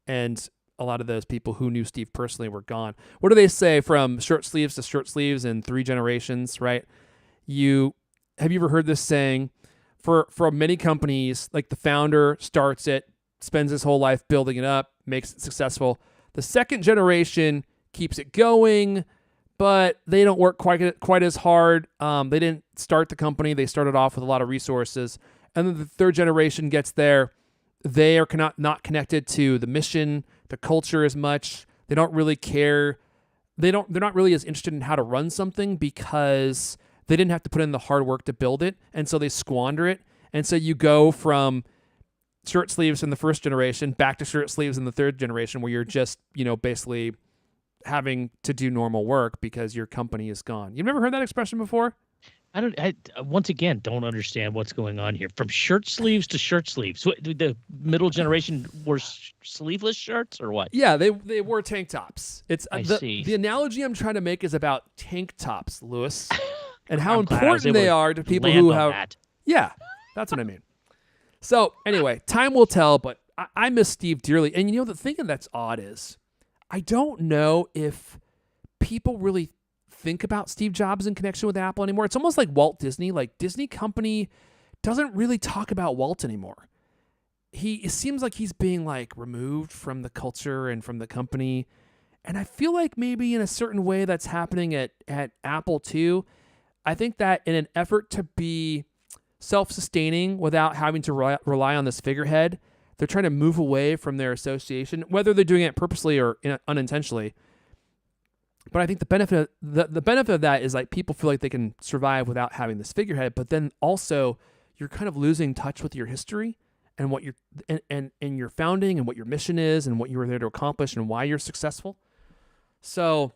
And a lot of those people who knew Steve personally were gone. What do they say, from short sleeves to short sleeves in 3 generations, right? You have you ever heard this saying? For many companies, like the founder starts it, spends his whole life building it up, makes it successful. The second generation keeps it going, but they don't work quite as hard. They didn't start the company. They started off with a lot of resources. And then the third generation gets there. They are not connected to the mission, the culture as much. They don't really care. They're not really as interested in how to run something because they didn't have to put in the hard work to build it, and so they squander it. And so you go from shirt sleeves in the first generation back to shirt sleeves in the third generation, where you're just, basically having to do normal work because your company is gone. You've never heard that expression before? I once again don't understand what's going on here. From shirt sleeves to shirt sleeves. So the middle generation wore sleeveless shirts or what? Yeah, they wore tank tops. I see. The analogy I'm trying to make is about tank tops, Lewis, and how important they are to people who have. That. Yeah, that's what I mean. So anyway, time will tell, but I miss Steve dearly. And the thing that's odd is I don't know if people really think about Steve Jobs in connection with Apple anymore. It's almost like Walt Disney. Like Disney company doesn't really talk about Walt anymore. It seems like he's being like removed from the culture and from the company. And I feel like maybe in a certain way that's happening at Apple too. I think that in an effort to be self-sustaining without having to rely on this figurehead, they're trying to move away from their association, whether they're doing it purposely or unintentionally. But I think the benefit of that is like people feel like they can survive without having this figurehead. But then also you're kind of losing touch with your history and what and your founding and what your mission is and what you were there to accomplish and why you're successful. So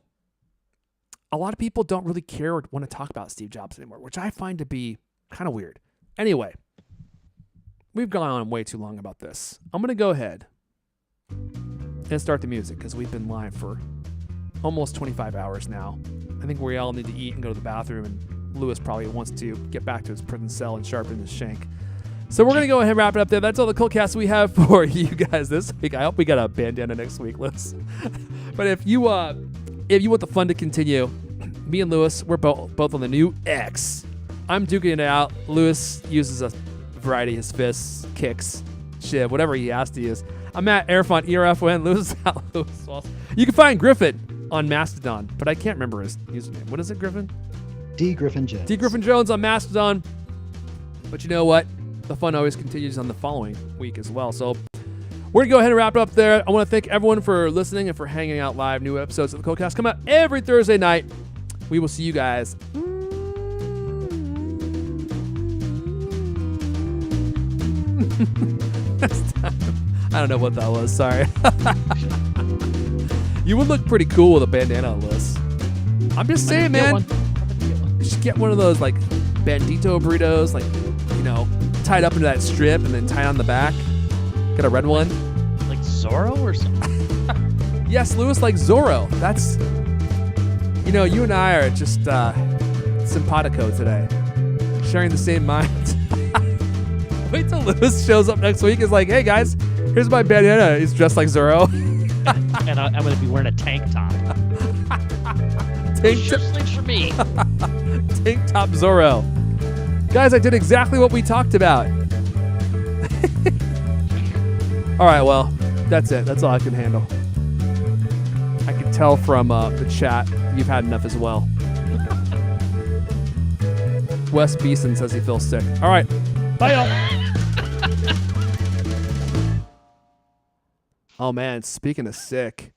a lot of people don't really care or want to talk about Steve Jobs anymore, which I find to be kind of weird. Anyway, we've gone on way too long about this. I'm going to go ahead and start the music because we've been live for almost 25 hours now. I think we all need to eat and go to the bathroom, and Lewis probably wants to get back to his prison cell and sharpen his shank. So we're going to go ahead and wrap it up there. That's all the CultCast we have for you guys this week. I hope we got a bandana next week, Lewis. But if you want the fun to continue, me and Lewis, we're both on the new X. I'm duking it out. Lewis uses a variety of his fists, kicks, shiv, whatever he has to use. I'm at Airfont, ERFN. Lewis is at Lewis Walsh. You can find Griffin on Mastodon, but I can't remember his username. What is it, Griffin? D. Griffin Jones. D. Griffin Jones on Mastodon. But you know what? The fun always continues on the following week as well. So we're going to go ahead and wrap it up there. I want to thank everyone for listening and for hanging out live. New episodes of the CultCast come out every Thursday night. We will see you guys next time. I don't know what that was. Sorry. You would look pretty cool with a bandana on, Liz. I'm just saying, man. You should get one of those like bandito burritos, like, tied up into that strip and then tied on the back. Got a red one. Like Zorro or something? Yes, Lewis, like Zorro. That's, you and I are just simpatico today. Sharing the same mind. Wait till Lewis shows up next week. Is like, hey guys, here's my bandana. He's dressed like Zorro. And I'm going to be wearing a tank top. Shirt sleeves for me. Tank top Zorro. Guys, I did exactly what we talked about. All right, well, that's it. That's all I can handle. I can tell from the chat you've had enough as well. Wes Beeson says he feels sick. All right. Bye, y'all. Oh, man. Speaking of sick.